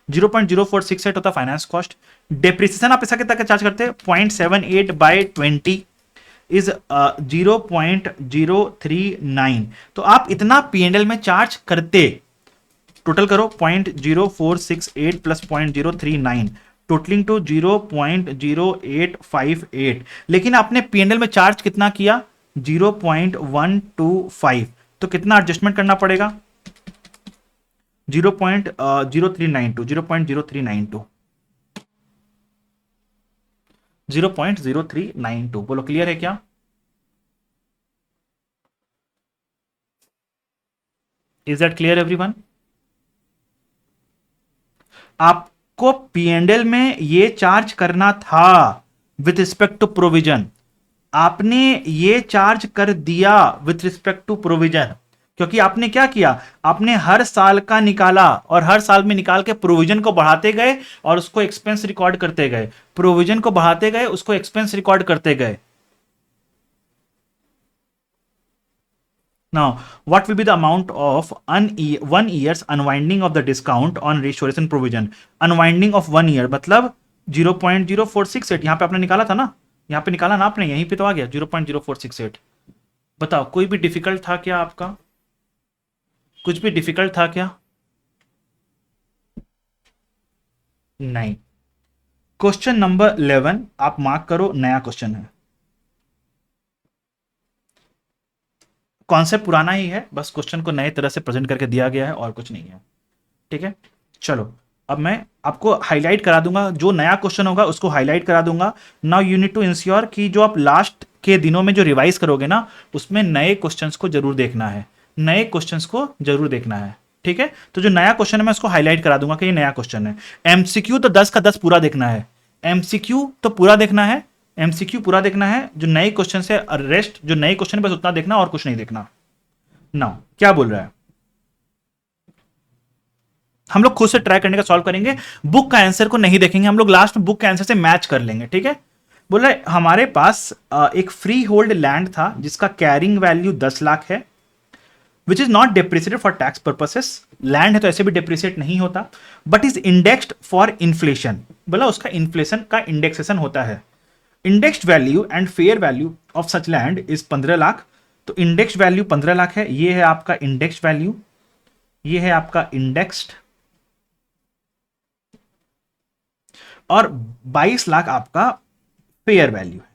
[SPEAKER 1] 0.0468 होता फाइनेंस कॉस्ट। डेप्रिसिएशन आप ऐसा कितना का चार्ज करते हैं, 0.78/20 इज 0.039। तो आप इतना P&L में चार्ज करते, टोटल करो 0.0468 प्लस 0.039, टोटलिंग टू 0.0858, लेकिन आपने P&L में चार्ज कितना किया, 0.125। तो कितना एडजस्टमेंट करना पड़ेगा, 0.0392, 0.0392, 0.0392। बोलो क्लियर है क्या? Is that clear everyone? आपको P&L में ये चार्ज करना था विथ रिस्पेक्ट टू प्रोविजन, आपने ये चार्ज कर दिया विथ रिस्पेक्ट टू प्रोविजन, क्योंकि आपने क्या किया, आपने हर साल का निकाला और हर साल में निकाल के प्रोविजन को बढ़ाते गए और उसको एक्सपेंस रिकॉर्ड करते गए, प्रोविजन को बढ़ाते गए, उसको एक्सपेंस रिकॉर्ड करते गए। Now, what will be the amount of 1 year's unwinding of the discount on restoration provision? Unwinding of 1 year मतलब 0.0468, यहां पे आपने निकाला था ना, यहां पे निकाला ना आपने, यहीं पे तो आ गया 0.0468। बताओ कोई भी डिफिकल्ट था क्या आपका, कुछ भी डिफिकल्ट था क्या? नहीं। क्वेश्चन नंबर 11 आप मार्क करो, नया क्वेश्चन है, कॉन्सेप्ट पुराना ही है, बस क्वेश्चन को नए तरह से प्रेजेंट करके दिया गया है और कुछ नहीं है, ठीक है। चलो अब मैं आपको हाईलाइट करा दूंगा, जो नया क्वेश्चन होगा उसको हाईलाइट करा दूंगा। Now you need to ensure कि जो आप लास्ट के दिनों में जो रिवाइज करोगे ना, उसमें नए क्वेश्चंस को जरूर देखना है, नए क्वेश्चंस को जरूर देखना है, ठीक है। तो जो नया क्वेश्चन है मैं उसको हाईलाइट करा दूंगा कि ये नया क्वेश्चन है। एमसीक्यू तो 10 का 10 पूरा देखना है, एमसीक्यू तो पूरा देखना है, एमसीक्यू पूरा देखना है। जो नए क्वेश्चन है, रेस्ट जो नए क्वेश्चन बस उतना देखना और कुछ नहीं देखना। नाउ क्या बोल रहा है, हम लोग खुद से ट्राई करने का सॉल्व करेंगे, बुक का आंसर को नहीं देखेंगे, हम लोग लास्ट में बुक के आंसर से मैच कर लेंगे, ठीक है। बोल रहे हमारे पास एक फ्री होल्ड लैंड था जिसका कैरिंग वैल्यू 10 लाख है, विच is not depreciated for tax purposes. Land है तो ऐसे भी डेप्रिसिएट नहीं होता, but is indexed for inflation, बोला उसका इन्फ्लेशन का इंडेक्सेशन होता है। Indexed value and fair value of such land is 15 lakh. तो इंडेक्स्ड वैल्यू 15 लाख है, ये है आपका इंडेक्स्ड वैल्यू, ये है आपका इंडेक्स्ड, और 22 लाख आपका फेयर वैल्यू है,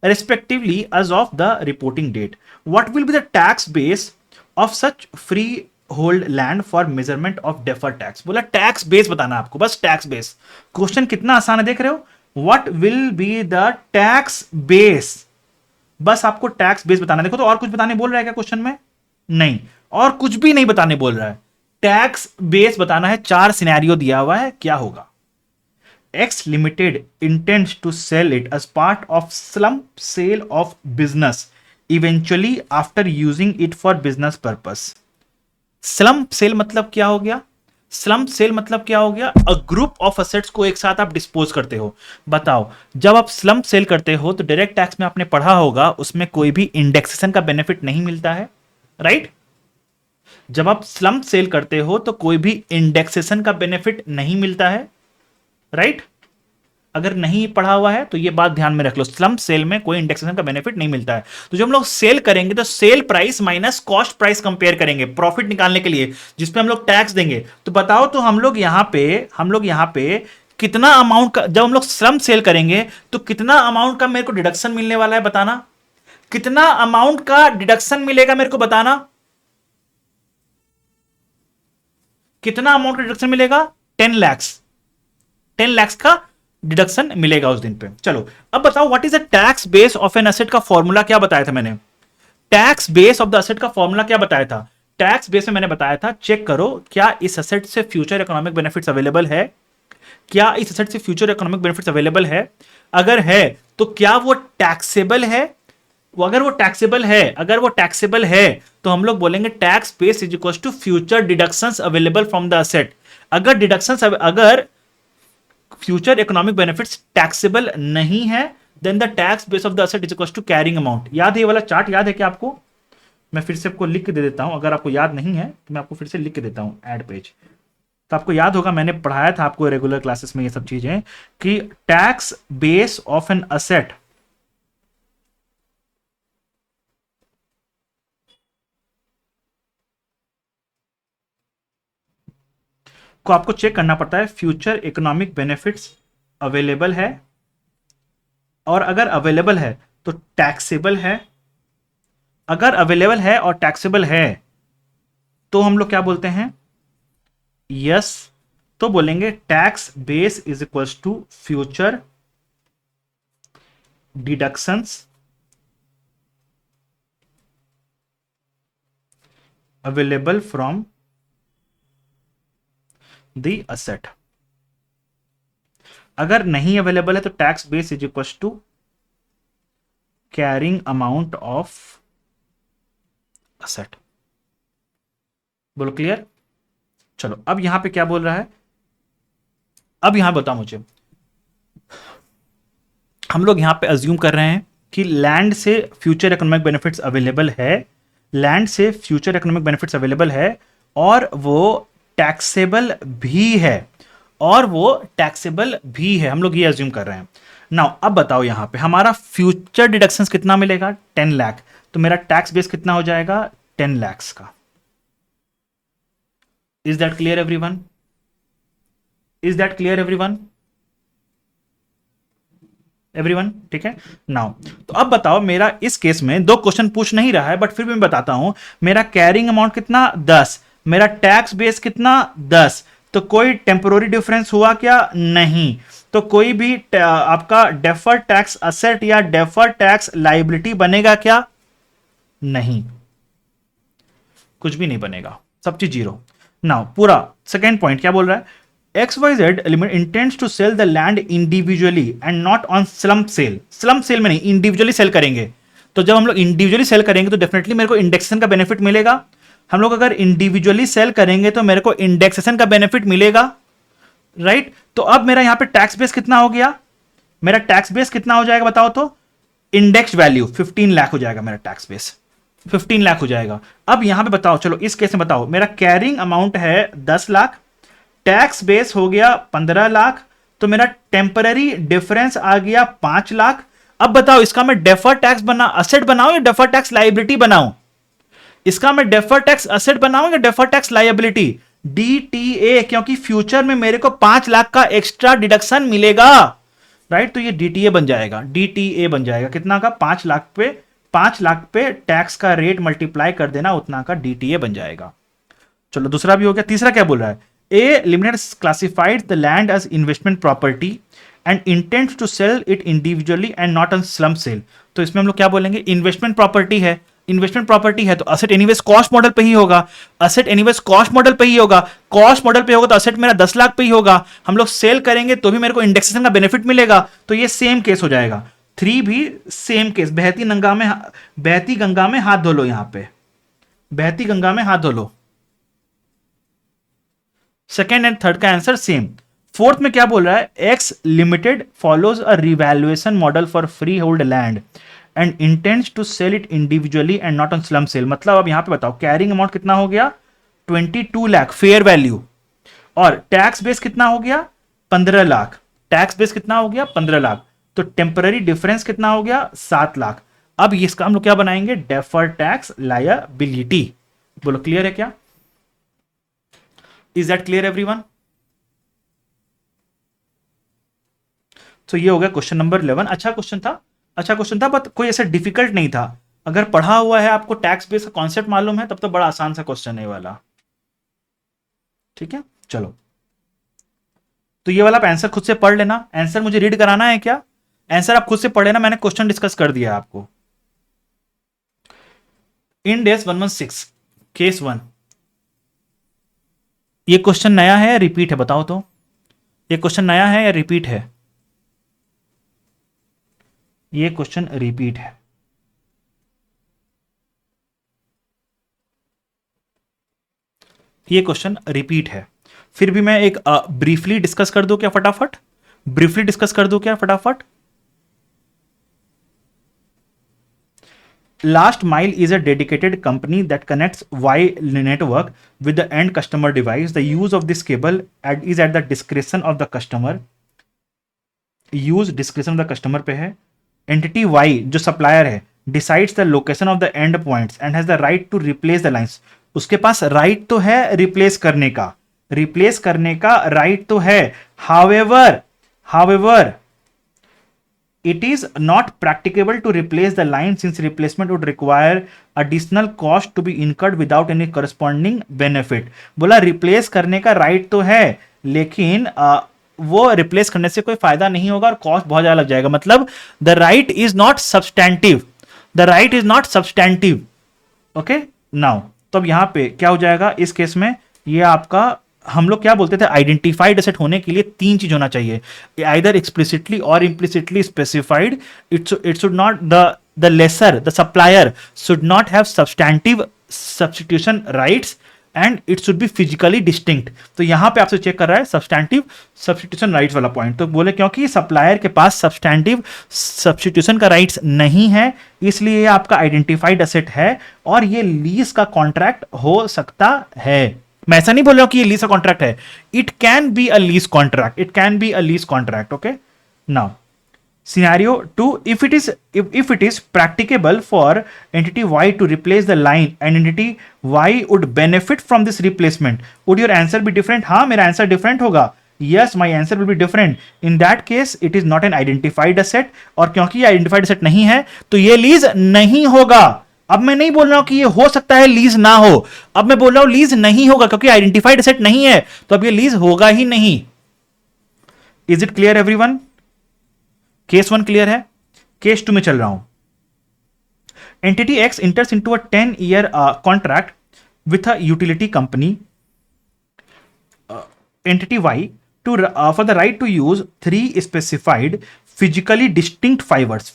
[SPEAKER 1] respectively as of the reporting date. What will be the tax base of such freehold land for measurement of defer tax. बोला टैक्स बेस बताना आपको, बस टैक्स बेस। क्वेश्चन कितना आसान है देख रहे हो, what will be the tax base, बस आपको टैक्स बेस बताना। देखो तो और कुछ बताने बोल रहा है क्या क्वेश्चन में, नहीं, और कुछ भी नहीं बताने बोल रहा है, टैक्स बेस बताना है। 4 सिनेरियो दिया हुआ है, क्या होगा। X Limited intends to sell it as part of slump sale of business eventually after using it for business purpose। slump sale मतलब क्या हो गया, slump sale मतलब क्या हो गया, अ ग्रुप ऑफ असेट्स को एक साथ आप डिस्पोज करते हो। बताओ जब आप slump सेल करते हो तो डायरेक्ट टैक्स में आपने पढ़ा होगा, उसमें कोई भी इंडेक्सेशन का बेनिफिट नहीं मिलता है, राइट। जब आप slump सेल करते हो तो कोई भी इंडेक्सेशन का बेनिफिट नहीं मिलता है, राइट। अगर नहीं पढ़ा हुआ है तो ये बात ध्यान में रख लो, स्लम्प सेल में कोई इंडेक्सेशन का बेनिफिट नहीं मिलता है। तो जब हम लोग सेल करेंगे तो sale price minus cost price compare करेंगे प्रॉफिट निकालने के लिए, जिसपे हम लोग टैक्स देंगे। तो बताओ तो हम लोग यहां पे कितना अमाउंट का, जब हम लोग स्लम्प सेल करेंगे तो कितना अमाउंट का मेरे को डिडक्शन मिलने वाला है, बताना कितना अमाउंट का डिडक्शन मिलेगा मेरे को, बताना कितना अमाउंट का डिडक्शन मिलेगा। 10 लाख, 10 लाख का डिडक्शन मिलेगा उस दिन पे। चलो अब बताओ what is the tax base of an asset का फॉर्मूला क्या बताया था मैंने? Tax base of the asset का फॉर्मूला क्या बताया था? टैक्स बेस में मैंने बताया था चेक करो क्या इस एसेट से फ्यूचर इकोनॉमिक बेनिफिट्स अवेलेबल है, क्या इस एसेट से फ्यूचर इकोनॉमिक बेनिफिट्स अवेलेबल है, अगर है तो क्या वो टैक्सेबल है, वो अगर वो टैक्सेबल है, अगर वो टैक्सेबल है तो हम लोग बोलेंगे tax base is equal to future deductions available from the asset. अगर डिडक्शंस, अगर फ्यूचर इकोनॉमिक बेनिफिट्स टैक्सेबल नहीं है then the tax base of the asset is equal to carrying amount. याद है ये वाला चार्ट, याद है क्या आपको? मैं फिर से आपको लिख के दे देता हूं, अगर आपको याद नहीं है तो मैं आपको फिर से लिख के देता हूं एड पेज। तो आपको याद होगा मैंने पढ़ाया था आपको रेगुलर क्लासेस में ये सब चीजें कि tax base of an asset को आपको चेक करना पड़ता है फ्यूचर इकोनॉमिक बेनिफिट्स अवेलेबल है, और अगर अवेलेबल है तो टैक्सेबल है। अगर अवेलेबल है और टैक्सेबल है तो हम लोग क्या बोलते हैं? यस। तो बोलेंगे tax base is equal to future deductions available from the asset. अगर नहीं अवेलेबल है तो tax base is equal to carrying amount of asset. बोलो क्लियर? चलो अब यहां पे क्या बोल रहा है, अब यहां बताओ मुझे, हम लोग यहां पे अज्यूम कर रहे हैं कि लैंड से फ्यूचर इकोनॉमिक बेनिफिट्स अवेलेबल है, लैंड से फ्यूचर इकोनॉमिक बेनिफिट्स अवेलेबल है और वो टैक्सेबल भी है, और वो टैक्सेबल भी है, हम लोग ये अज्यूम कर रहे हैं। नाउ अब बताओ यहां पे हमारा फ्यूचर डिडक्शंस कितना मिलेगा? 10 लाख। तो मेरा टैक्स बेस कितना हो जाएगा? 10 लाख का। Is that clear everyone? Is that clear everyone? Everyone ठीक है। नाउ तो अब बताओ मेरा इस केस में दो क्वेश्चन पूछ नहीं रहा है बट फिर भी मैं बताता हूं। मेरा कैरिंग अमाउंट कितना? 10। मेरा टैक्स बेस कितना? 10। तो कोई टेम्पोररी डिफरेंस हुआ क्या? नहीं। तो कोई भी आपका डेफर्ड टैक्स असेट या डेफर्ड टैक्स लाइबिलिटी बनेगा क्या? नहीं, कुछ भी नहीं बनेगा, सब चीज जीरो। नाउ पूरा सेकेंड पॉइंट क्या बोल रहा है? XYZ element intends to sell the land individually and not on slump sale। slump sale में नहीं, इंडिविजुअली सेल करेंगे। तो जब हम लोग इंडिविजुअली सेल करेंगे तो डेफिनेटली मेरे को इंडेक्सेशन का बेनिफिट मिलेगा। हम लोग अगर इंडिविजुअली सेल करेंगे तो मेरे को इंडेक्सेशन का बेनिफिट मिलेगा, राइट? तो अब मेरा यहां पे टैक्स बेस कितना हो गया? मेरा टैक्स बेस कितना हो जाएगा बताओ तो? इंडेक्स वैल्यू 15 लाख हो जाएगा, मेरा टैक्स बेस 15 लाख हो जाएगा। अब यहां पे बताओ, चलो इस केस में बताओ, मेरा कैरिंग अमाउंट है 10 लाख, टैक्स बेस हो गया 15 लाख, तो मेरा टेम्पररी डिफरेंस आ गया 5 लाख। अब बताओ इसका मैं डेफर टैक्स बना असेट बनाऊं या डेफर टैक्स लाइबिलिटी बनाऊं? इसका मैं डेफर टैक्स असेट बनाऊं या डेफर टैक्स लाइबिलिटी? डीटीए, क्योंकि फ्यूचर में मेरे को 5 लाख का एक्स्ट्रा डिडक्शन मिलेगा, राइट? तो ये डीटीए बन जाएगा, डीटीए बन जाएगा कितना का? 5 लाख पे, 5 लाख पे टैक्स का रेट मल्टीप्लाई कर देना, उतना का डीटीए बन जाएगा। चलो दूसरा भी हो गया। तीसरा क्या बोल रहा है? A limited classified the land as investment property and intends to sell it individually and not on slump sale। तो इसमें हम लोग क्या बोलेंगे? इन्वेस्टमेंट प्रॉपर्टी है, इन्वेस्टमेंट प्रॉपर्टी है तो असेट एनीवेज कॉस्ट मॉडल पे ही होगा, असेट एनीवेज कॉस्ट मॉडल पे ही होगा, कॉस्ट मॉडल पे होगा तो असेट मेरा 10 लाख पे ही होगा। हम लोग सेल करेंगे तो भी मेरे को इंडेक्सेशन का बेनिफिट मिलेगा, तो ये सेम केस हो जाएगा। 3 भी सेम केस। बहती गंगा में हाथ धो लो, यहां पे बहती गंगा में हाथ धो लो। सेकेंड एंड थर्ड का आंसर सेम। फोर्थ में क्या बोल रहा है? X limited follows a revaluation model for freehold land and intends to sell it individually and not on slump sale. मतलब अब यहां पे बताओ कैरिंग अमाउंट कितना हो गया? 22 लाख फेयर वैल्यू, और टैक्स बेस कितना हो गया? 15 लाख। टैक्स बेस कितना हो गया? 15 लाख। तो टेम्पररी डिफरेंस कितना हो गया? 7 लाख। अब इसका हम लोग क्या बनाएंगे? Deferred tax liability. बोलो क्लियर है क्या? Is that clear everyone? तो ये हो गया क्वेश्चन नंबर 11। अच्छा क्वेश्चन था, अच्छा क्वेश्चन था, बट कोई ऐसा डिफिकल्ट नहीं था। अगर पढ़ा हुआ है, आपको टैक्स बेस का कॉन्सेप्ट मालूम है, तब तो बड़ा आसान सा क्वेश्चन है वाला। ठीक है, चलो तो ये वाला आप आंसर खुद से पढ़ लेना, आंसर मुझे रीड कराना है क्या? आंसर आप खुद से पढ़ लेना, मैंने क्वेश्चन डिस्कस कर दिया आपको। इन डेज 116 केस 1, ये क्वेश्चन नया है या रिपीट है बताओ तो, ये क्वेश्चन नया है या रिपीट है? ये क्वेश्चन रिपीट है। ये क्वेश्चन रिपीट है। फिर भी मैं एक ब्रीफली डिस्कस कर दूं क्या फटाफट? ब्रीफली डिस्कस कर दूं क्या फटाफट? Last mile is a dedicated company that connects Y network with the end customer device. The use of this cable is at the discretion of the customer. Use description of the customer पे है। Entity Y जो supplier है decides the location of the end points and has the right to replace the lines. उसके पास right तो है replace करने का, रिप्लेस करने का राइट तो है। However it is not practicable to replace the line since replacement would require additional cost to be incurred without any corresponding benefit। बोला रिप्लेस करने का राइट तो है लेकिन वो रिप्लेस करने से कोई फायदा नहीं होगा और कॉस्ट बहुत ज्यादा लग जाएगा। मतलब the right is not substantive, the right is not substantive. Okay now तो अब यहां पे क्या हो जाएगा इस केस में, ये आपका हम लोग क्या बोलते थे, आइडेंटिफाइड एसेट होने के लिए तीन चीज होना चाहिए, आइदर एक्सप्लिसिटली और implicitly specified. It should not the lesser the supplier should not have substantive substitution rights and it should be physically distinct. तो यहां पे आपसे चेक कर रहा है सब्सटैंटिव सब्स्टिट्यूशन राइट्स वाला पॉइंट, तो बोले क्योंकि सप्लायर के पास सब्सटैंटिव सब्स्टिट्यूशन का राइट्स नहीं है इसलिए ये आपका आइडेंटिफाइड एसेट है और ये लीज का कॉन्ट्रैक्ट हो सकता है। मैं ऐसा नहीं बोल रहा हूं कि ये लीज का कॉन्ट्रैक्ट है, it can be a lease contract, it can be a lease contract. Okay now scenario 2, if it is practicable for entity Y to replace the line and entity Y would benefit from this replacement, would your answer be different? हाँ मेरा answer different होगा। Yes, my answer will be different. In that case, it is not an identified asset और क्योंकि ये identified asset नहीं है तो ये लीज नहीं होगा। अब मैं नहीं बोल रहा हूं कि ये हो सकता है लीज ना हो, अब मैं बोल रहा हूं लीज नहीं होगा क्योंकि आइडेंटिफाइड एसेट नहीं है तो अब ये लीज होगा ही नहीं। Is it clear everyone? Case 1 clear है। केस 2 में चल रहा हूं। Entity x enters into a 10-year contract with a utility company entity Y to for the right to use 3 specified physically distinct fibers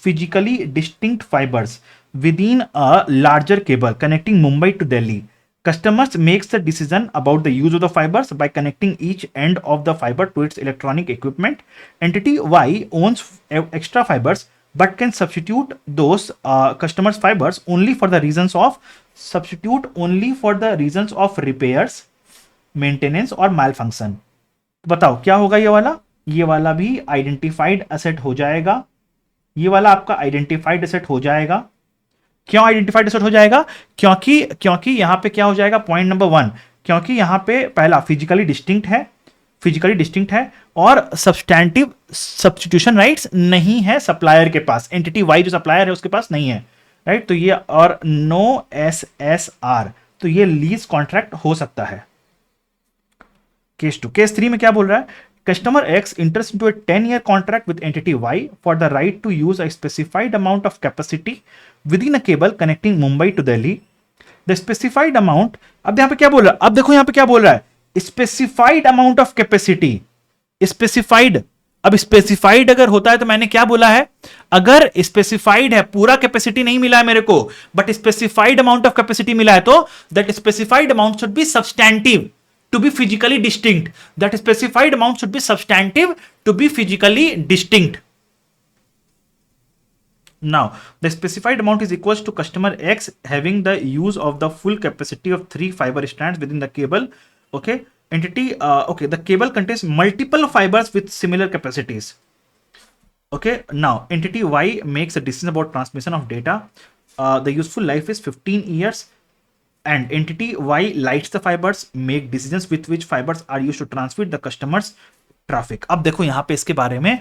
[SPEAKER 1] within a larger cable connecting Mumbai to Delhi. Customers makes the decision about the use of the fibers by connecting each end of the fiber to its electronic equipment. Entity Y owns extra fibers but can substitute those customers fibers only for the reasons of repairs, maintenance और माल function. तो बताओ क्या होगा ये वाला भी identified asset हो जाएगा, ये वाला आपका आइडेंटिफाइड एसेट हो जाएगा। क्यों आइडेंटिफाइड एसेट हो जाएगा? क्योंकि यहां पे क्या हो जाएगा, पॉइंट नंबर 1, क्योंकि यहां पे पहला फिजिकली डिस्टिंक्ट है और सब्सटैंटिव सब्स्टिट्यूशन राइट्स नहीं है सप्लायर के पास, एंटिटी वाई जो सप्लायर है उसके पास नहीं है, राइट। तो ये और नो SSR, तो ये लीज कॉन्ट्रैक्ट हो सकता है। केस 2। केस 3 में क्या बोल रहा है, customer X enters into a 10-year contract with entity Y for the right to use a specified amount of capacity within a cable connecting Mumbai to Delhi. The specified amount, अब यहां पे क्या बोल रहा है, अब देखो यहां पे क्या बोल रहा है, specified amount of capacity. Specified, अब स्पेसिफाइड अगर होता है तो मैंने क्या बोला है, अगर स्पेसिफाइड है पूरा कैपेसिटी नहीं मिला है मेरे को but specified amount of capacity मिला है तो that specified amount should be substantive to be physically distinct. That specified amount should be substantive to be physically distinct. Now the specified amount is equals to customer X having the use of the full capacity of 3 fiber strands within the cable. Okay, entity okay, the cable contains multiple fibers with similar capacities. Okay, now entity Y makes a decision about transmission of data. The useful life is 15 years. And entity Y lights the fibers, make decisions with which fibers are used to transmit the customers traffic. अब देखो यहां पे इसके बारे में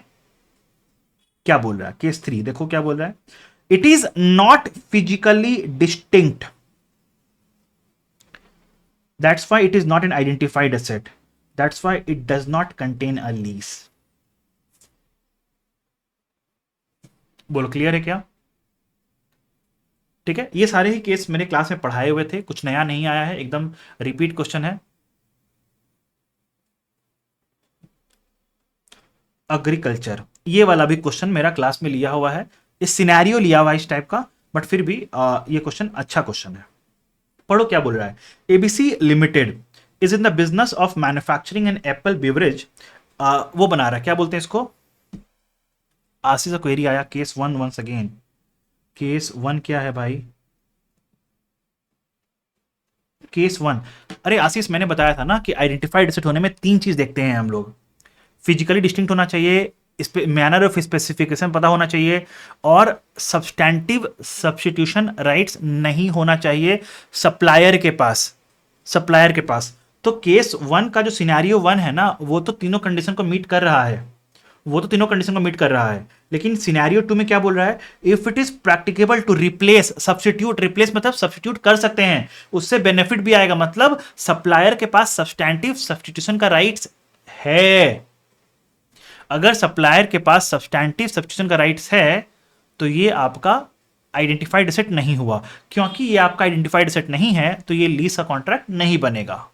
[SPEAKER 1] क्या बोल रहा है, केस 3 देखो क्या बोल रहा है, it is not physically distinct, that's why it is not an identified asset. That's why it does not contain a lease. बोलो क्लियर है क्या? ठीक है, ये सारे ही केस मेरे क्लास में पढ़ाए हुए थे, कुछ नया नहीं आया है, एकदम रिपीट क्वेश्चन है। एग्रीकल्चर, ये वाला भी क्वेश्चन मेरा क्लास में लिया हुआ है, इस सिनेरियो लिया हुआ है इस टाइप का, बट फिर भी ये क्वेश्चन अच्छा क्वेश्चन है। पढ़ो क्या बोल रहा है। ABC limited is in the business of manufacturing an apple beverage. वो बना रहा है, क्या बोलते हैं इसको, आशीष का क्वेरी आया, case one once again. Case one क्या है भाई? केस वन, अरे आशीष मैंने बताया था ना कि आइडेंटिफाइड एसेट होने में तीन चीज देखते हैं हम लोग। फिजिकली डिस्टिंक्ट होना चाहिए, मैनर ऑफ स्पेसिफिकेशन पता होना चाहिए, और सब्सटैंटिव सब्स्टिट्यूशन राइट्स नहीं होना चाहिए सप्लायर के पास, सप्लायर के पास। तो केस वन का जो सिनेरियो वन है ना, वो तो तीनों कंडीशन को मीट कर रहा है, वो तो तीनों कंडीशन को मीट कर रहा है। लेकिन सिनेरियो टू में क्या बोल रहा है, if it is practicable to replace substitute, replace मतलब सब्स्टिट्यूट कर सकते हैं, उससे बेनिफिट भी आएगा, मतलब सप्लायर के पास सब्सटैंटिव सब्स्टिट्यूशन का राइट्स है। अगर सप्लायर के पास सब्सटैंटिव सब्स्टिट्यूशन का राइट्स है तो ये आपका आइडेंटिफाइड एसेट नहीं हुआ। क्योंकि ये आपका आइडेंटिफाइड एसेट नहीं है तो ये लीज का कॉन्ट्रैक्ट नहीं बनेगा।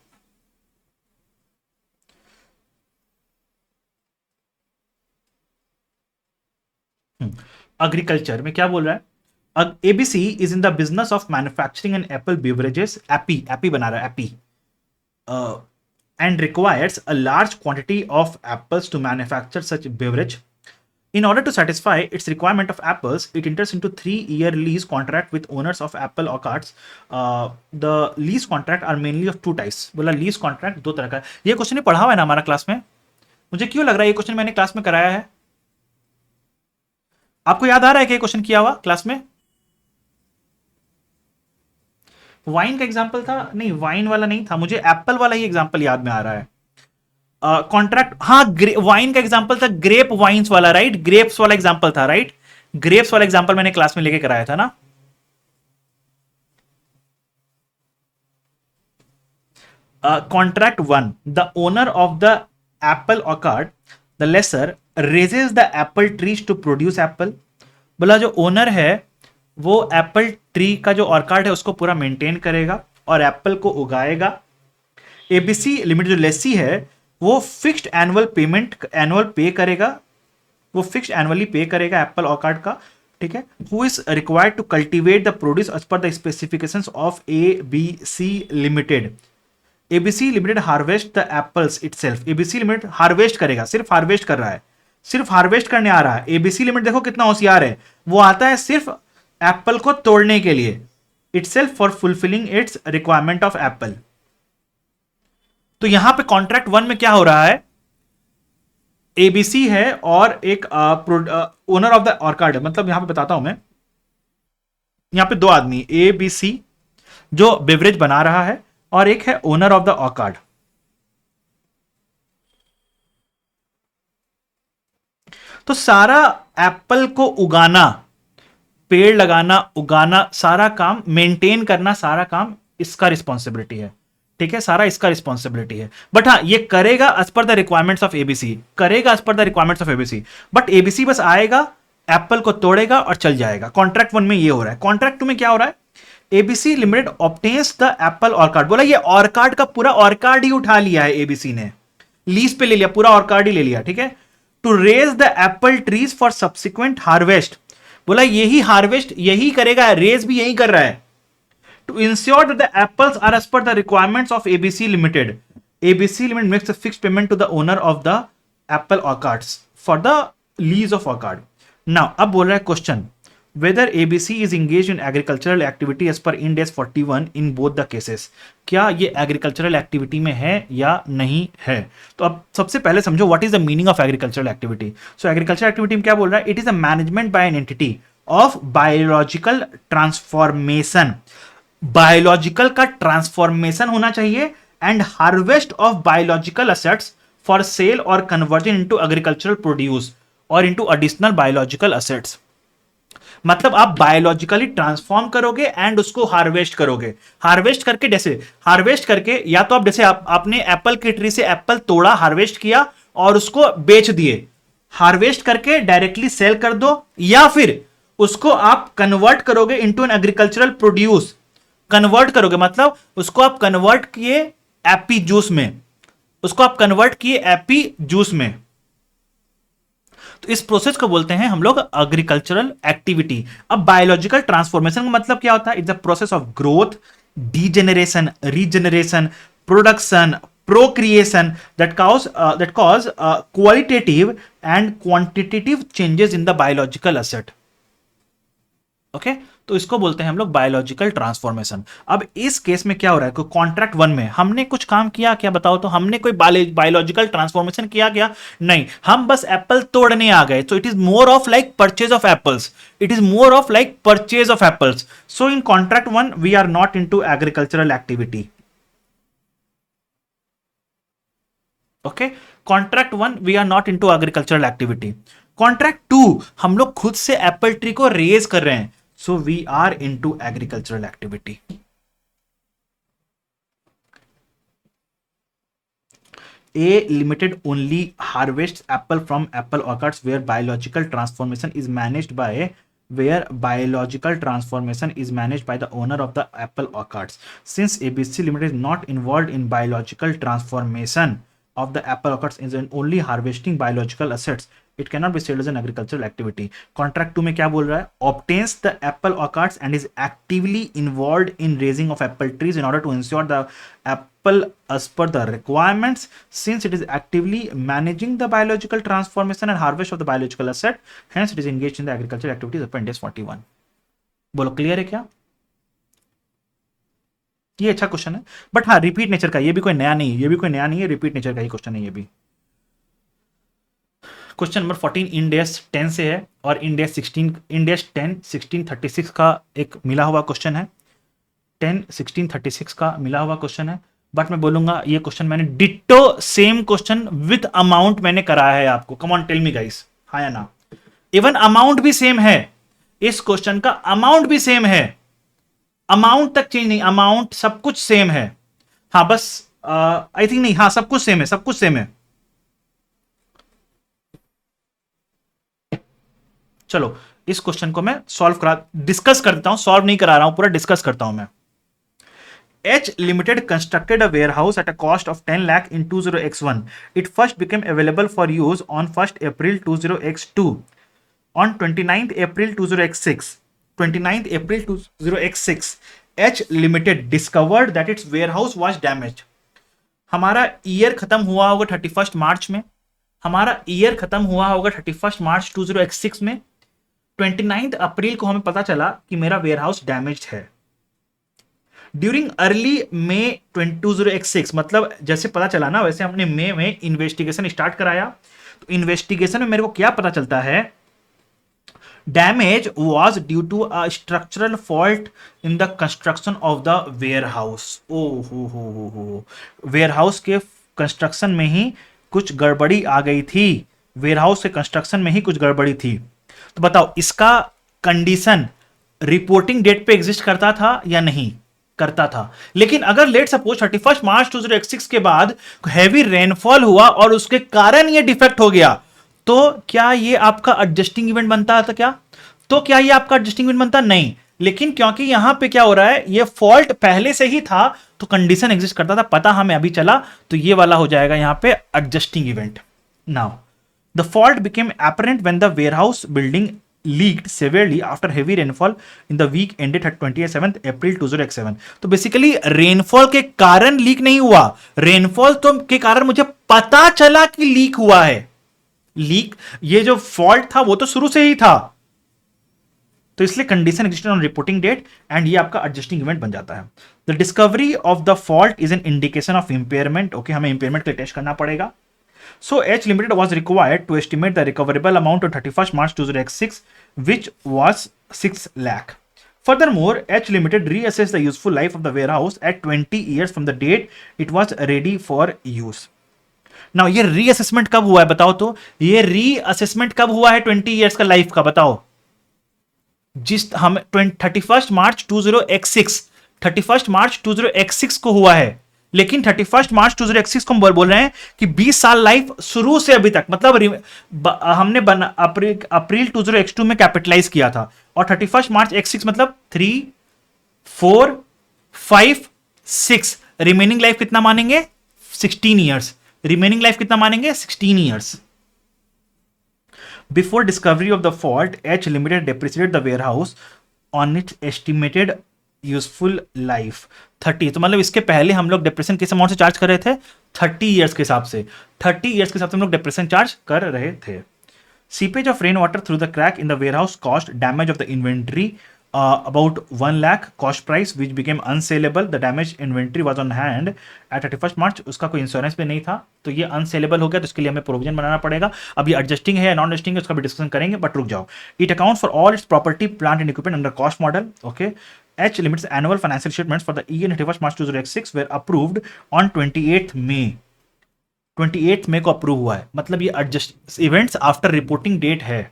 [SPEAKER 1] एग्रीकल्चर में क्या बोल रहा है, ABC is in the business of manufacturing and Apple beverages, AP, AP बना रहा है, AP, and requires a large quantity of apples to manufacture such beverage. In order to satisfy its requirement of apples, it enters into 3-year lease contract with owners of apple orchards. The lease contract are mainly of two types. बोला lease contract दो तरह का। ये question ही पढ़ा हुआ है ना हमारा क्लास में, मुझे क्यों लग रहा है ये क्वेश्चन मैंने क्लास में कराया है। आपको याद आ रहा है कि ये क्वेश्चन किया हुआ क्लास में? वाइन का एग्जाम्पल था, नहीं वाइन वाला नहीं था, मुझे एप्पल वाला ही एग्जाम्पल याद में आ रहा है। कॉन्ट्रैक्ट, हाँ वाइन का एग्जांपल था, ग्रेप वाइन्स वाला, राइट, ग्रेप्स वाला एग्जांपल था, राइट, ग्रेप्स वाला एग्जांपल मैंने क्लास में लेके कराया था ना। Contract one, the owner of the apple orchard, the lessor raises the apple trees to produce apple. बोला जो ओनर है वो एप्पल ट्री का जो ऑर्चार्ड है उसको पूरा मेंटेन करेगा और एप्पल को उगाएगा। एबीसी लिमिटेड जो लेसी है वो फिक्स्ड एनुअल पेमेंट, एनुअल पे करेगा, वो फिक्स्ड एनुअली पे करेगा एप्पल ऑर्चार्ड का, ठीक है। Who is required to cultivate the produce as per the specifications of ABC limited. ABC limited harvest the apples itself, ABC limited harvest करेगा, सिर्फ हार्वेस्ट कर रहा है, सिर्फ हार्वेस्ट करने आ रहा है। एबीसी लिमिटेड देखो कितना होशियार है, वो आता है सिर्फ एप्पल को तोड़ने के लिए, itself for fulfilling it's requirement of Apple. तो यहां पे कॉन्ट्रैक्ट वन में क्या हो रहा है, एबीसी है और एक ओनर ऑफ द ऑर्चार्ड है, मतलब यहां पे बताता हूं मैं, यहां पे दो आदमी, एबीसी जो बेवरेज बना रहा है और एक है ओनर ऑफ द ऑर्चार्ड। तो सारा एप्पल को उगाना, पेड़ लगाना, उगाना, सारा काम मेंटेन करना, सारा काम इसका रिस्पॉन्सिबिलिटी है, ठीक है, सारा इसका रिस्पॉन्सिबिलिटी है। बट हाँ ये करेगा as per the requirements of ABC, करेगा as per the requirements of ABC, but ABC बस आएगा, एप्पल को तोड़ेगा और चल जाएगा। कॉन्ट्रैक्ट वन में ये हो रहा है। कॉन्ट्रैक्ट टू में क्या हो रहा है, ABC limited obtains the apple orchard. बोला ये ऑर्चार्ड का पूरा ऑर्चार्ड ही उठा लिया है एबीसी ने, लीज पे ले लिया, पूरा ऑर्चार्ड ही ले लिया, ठीक है। To raise the apple trees for subsequent harvest, बोला यही हार्वेस्ट यही करेगा, रेज भी यही कर रहा है। To ensure that the apples are as per the requirements of ABC Limited, ABC Limited makes a fixed payment to the owner of the apple orchards for the lease of orchard. Now, अब बोल रहा है question, whether ABC is engaged in agricultural activity as per Ind AS 41 in both the cases. क्या ये agricultural activity में है या नहीं है? तो अब सबसे पहले समझो what is the meaning of agricultural activity. So agricultural activity में क्या बोल रहा है, it is a management by an entity of biological transformation. Biological का ट्रांसफॉर्मेशन होना चाहिए and harvest of biological assets for sale और कन्वर्जन इनटू एग्रीकल्चरल प्रोड्यूस और इनटू एडिशनल बायोलॉजिकल असेट्स। मतलब आप बायोलॉजिकली ट्रांसफॉर्म करोगे एंड उसको हार्वेस्ट करोगे। हार्वेस्ट करके जैसे हार्वेस्ट करके या तो आप जैसे आपने एप्पल की ट्री से एप्पल तोड़ा, हार्वेस्ट किया और उसको बेच दिए। हार्वेस्ट करके डायरेक्टली सेल कर दो, या फिर उसको आप कन्वर्ट करोगे into an agricultural produce. Convert करोगे मतलब उसको आप कन्वर्ट किए एप्पी जूस में, उसको आप कन्वर्ट किए एप्पी जूस में। तो इस प्रोसेस को बोलते हैं हम लोग एग्रीकल्चरल एक्टिविटी। अब बायोलॉजिकल ट्रांसफॉर्मेशन का मतलब क्या होता है? It's the process of growth, degeneration, regeneration, production, procreation that cause qualitative and quantitative changes in the biological asset. Okay तो इसको बोलते हैं हम लोग बायोलॉजिकल ट्रांसफॉर्मेशन। अब इस केस में क्या हो रहा है, कॉन्ट्रैक्ट 1 में हमने कुछ काम किया क्या बताओ? तो हमने कोई बायोलॉजिकल ट्रांसफॉर्मेशन किया क्या? नहीं, हम बस एप्पल तोड़ने आ गए। तो it is more of like purchase of apples, it is more of like purchase of apples. So in contract 1 we are not into agricultural activity. Okay, contract 1 we are not into agricultural activity. Contract 2 हम लोग खुद से Apple tree को raise कर रहे हैं, so we are into agricultural activity. A limited only harvests apple from apple orchards where biological transformation is managed by the owner of the apple orchards. Since ABC Limited is not involved in biological transformation of the apple orchards is only harvesting biological assets, it cannot be said as an agricultural activity. Contract 2 में क्या बोल रहा है? Obtains the apple orchards and is actively involved in raising of apple trees in order to ensure the apple as per the requirements. Since it is actively managing the biological transformation and harvest of the biological asset, hence it is engaged in the agricultural activities. Appendix 41. बोलो clear है क्या? ये अच्छा question है, but हाँ repeat nature का, ये भी कोई नया नहीं है, ये भी कोई नया नहीं है, रिपीट नेचर का ही क्वेश्चन है ये भी। क्वेश्चन नंबर 14 इंडेस 10 से है और इंडेस 16, इंडेस 10 1636 का एक मिला हुआ क्वेश्चन है, 10 1636 का मिला हुआ क्वेश्चन है। बट मैं बोलूंगा ये क्वेश्चन मैंने ditto same question with amount मैंने कराया है आपको। Come on tell me guys, हाँ या ना? इवन अमाउंट भी सेम है, इस क्वेश्चन का अमाउंट भी सेम है, अमाउंट तक चेंज नहीं, अमाउंट सब कुछ सेम है। हाँ बस आई थिंक नहीं, हाँ सब कुछ सेम है, सब कुछ सेम है। चलो इस क्वेश्चन को मैं डिस्कस कर देता हूं, सॉल्व नहीं करा रहा हूं, पूरा डिस्कस करता हूं मैं। H Limited constructed a warehouse at a cost of 10 lakh in 20x1. It first became available for use on 1st April 20x2. On 29th April 20x6, 29th April 20x6, H Limited discovered that its warehouse was damaged. हमारा year खत्म हुआ होगा 31 मार्च में, हमारा year खत्म हुआ होगा 31 मार्च 20x6 में। 29 अप्रैल को हमें पता चला कि मेरा वेयरहाउस डैमेज्ड है। ड्यूरिंग अर्ली मे 20x6, मतलब जैसे पता चला ना वैसे हमने मई में इन्वेस्टिगेशन स्टार्ट कराया। तो इन्वेस्टिगेशन में मेरे को क्या पता चलता है? Damage was due to a structural fault in the construction of the warehouse. ओ हो, वेयरहाउस के कंस्ट्रक्शन में ही कुछ गड़बड़ी आ गई थी, वेयरहाउस के कंस्ट्रक्शन में ही कुछ गड़बड़ी थी। तो बताओ इसका कंडीशन रिपोर्टिंग डेट पे एग्जिस्ट करता था या नहीं करता था? लेकिन अगर लेट सपोज 31 मार्च 2006 के बाद हैवी रेनफॉल हुआ और उसके कारण ये डिफेक्ट हो गया, तो क्या ये आपका एडजस्टिंग इवेंट बनता था क्या? तो क्या ये आपका एडजस्टिंग इवेंट बनता? नहीं। लेकिन क्योंकि यहां पे क्या हो रहा है, ये फॉल्ट पहले से ही था तो कंडीशन एग्जिस्ट करता था, पता हमें अभी चला, तो ये वाला हो जाएगा यहां पे adjusting event. Now the fault became apparent when the warehouse building leaked severely after heavy rainfall in the week ended at 27th April 2007. तो बेसिकली रेनफॉल के कारण लीक नहीं हुआ, रेनफॉल तो के कारण मुझे पता चला कि लीक हुआ है। लीक, ये जो फॉल्ट था वो तो शुरू से ही था, तो इसलिए condition existed on reporting date and ये आपका एडजस्टिंग इवेंट बन जाता है। The discovery of the fault is an indication of impairment. Okay, हमें इंपेयरमेंट के लिए टेस्ट करना पड़ेगा। So H Limited was required to estimate the recoverable amount on 31st March 2006, which was 6 lakh. Furthermore, H Limited reassessed the useful life of the warehouse at 20 years from the date it was ready for use. Now ये reassessment कब हुआ है बताओ? तो ये reassessment कब हुआ है 20 years का लाइफ का बताओ? जिस हम 31 मार्च 20x6 31 मार्च 20x6 को हुआ है, लेकिन 31 मार्च 20x6 को हम बोल रहे हैं कि 20 साल लाइफ शुरू से अभी तक, मतलब हमने अप्रैल 20x2 में कैपिटलाइज किया था, और 31 मार्च x6 मतलब 3 4 5 6, रिमेनिंग लाइफ कितना मानेंगे 16 ईयर्स, रिमेनिंग लाइफ कितना मानेंगे 16 years. Before discovery of the fault, H Limited depreciated the warehouse on its estimated useful life 30। तो मतलब इसके पहले हम लोग डिप्रेशन किस अमाउंट से चार्ज कर रहे थे, 30 ईयर्स के हिसाब से, 30 ईयर्स के हिसाब से हम लोग डिप्रेशन चार्ज कर रहे थे। Seepage of rain water through the crack in the warehouse cost damage of the inventory about 1 lakh cost price which became unsaleable. The damaged inventory was on hand at 31st March। उसका कोई insurance भी नहीं था, तो ये अनसेलेबल हो गया, तो इसके लिए हमें प्रोविजन बनाना पड़ेगा। अब ये एडजस्टिंग है या नॉन एडजस्टिंग है उसका भी डिस्कशन करेंगे, बट रुक जाओ। It accounts for all it's property plant and equipment under cost model. Okay, H Limited's annual financial statements for the year 31st March 2006 were approved on 28th May। 28th May को approve हुआ है, मतलब ये adjust events after reporting date है।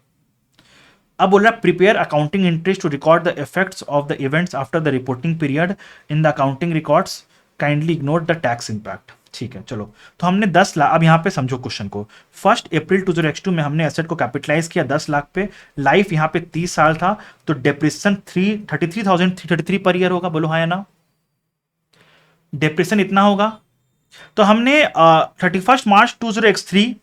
[SPEAKER 1] अब बोल रहा है prepare accounting entries to record the effects of the events after the reporting period in the accounting records, kindly ignore the tax impact. ठीक है, चलो, तो हमने 10 लाख, अब यहाँ पे समझो क्वेश्चन को। 1 अप्रैल 2002 में हमने एसेट को कैपिटलाइज किया 10 लाख पे, लाइफ यहाँ पे 30 साल था, तो डेप्रिसिएशन 33,333 पर ईयर होगा, बोलो हाँ या ना। डेप्रिसिएशन इतना होगा, तो हमने 31 मार्च 2003,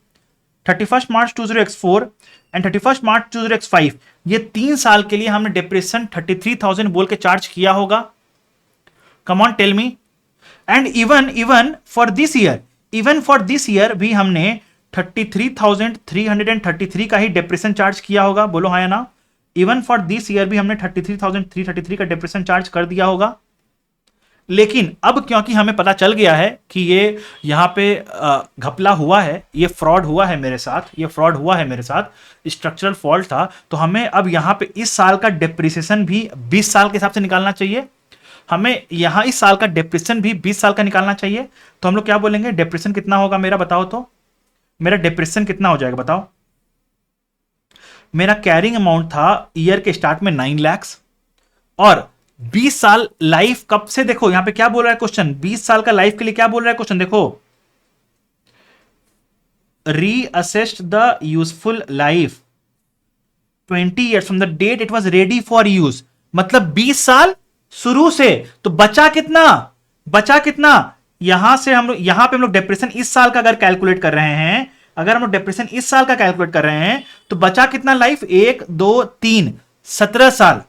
[SPEAKER 1] 31 मार्च 2004 एंड 31 मार्च 2005 ये 3 साल के लिए हमने डिप्रेशन 33,000 बोल के चार्ज किया होगा। Come on tell me. And even for this year भी हमने 33,333 का ही डिप्रेशन चार्ज किया होगा, बोलो हाँ या ना। इवन फॉर दिस ईयर भी हमने 33,333 का डिप्रेशन चार्ज कर दिया होगा। लेकिन अब क्योंकि हमें पता चल गया है कि ये यहाँ पे घपला हुआ है, ये फ्रॉड हुआ है मेरे साथ, स्ट्रक्चरल फॉल्ट था, तो हमें अब यहाँ पे इस साल का डेप्रिसिएशन भी 20 साल के हिसाब से निकालना चाहिए। हमें यहाँ इस साल का डेप्रिसिएशन भी 20 साल का निकालना चाहिए। तो हम लोग क्या बोलेंगे, डेप्रिसिएशन कितना होगा मेरा, बताओ तो। मेरा डेप्रिसिएशन कितना हो जाएगा बताओ। मेरा कैरिंग अमाउंट था ईयर के स्टार्ट में 9 लाख, और 20 साल लाइफ कब से, देखो यहां पे क्या बोल रहा है क्वेश्चन, 20 साल का लाइफ के लिए क्या बोल रहा है क्वेश्चन, देखो reassessed the useful life 20 years from the date it was ready for use, मतलब 20 साल शुरू से। तो बचा कितना यहां से हम लोग, यहां पे हम लोग डिप्रेशन इस साल का अगर कैलकुलेट कर रहे हैं, अगर हम लोग डिप्रेशन इस साल का कैलकुलेट कर रहे हैं, तो बचा कितना लाइफ, 1 2 3 17 साल।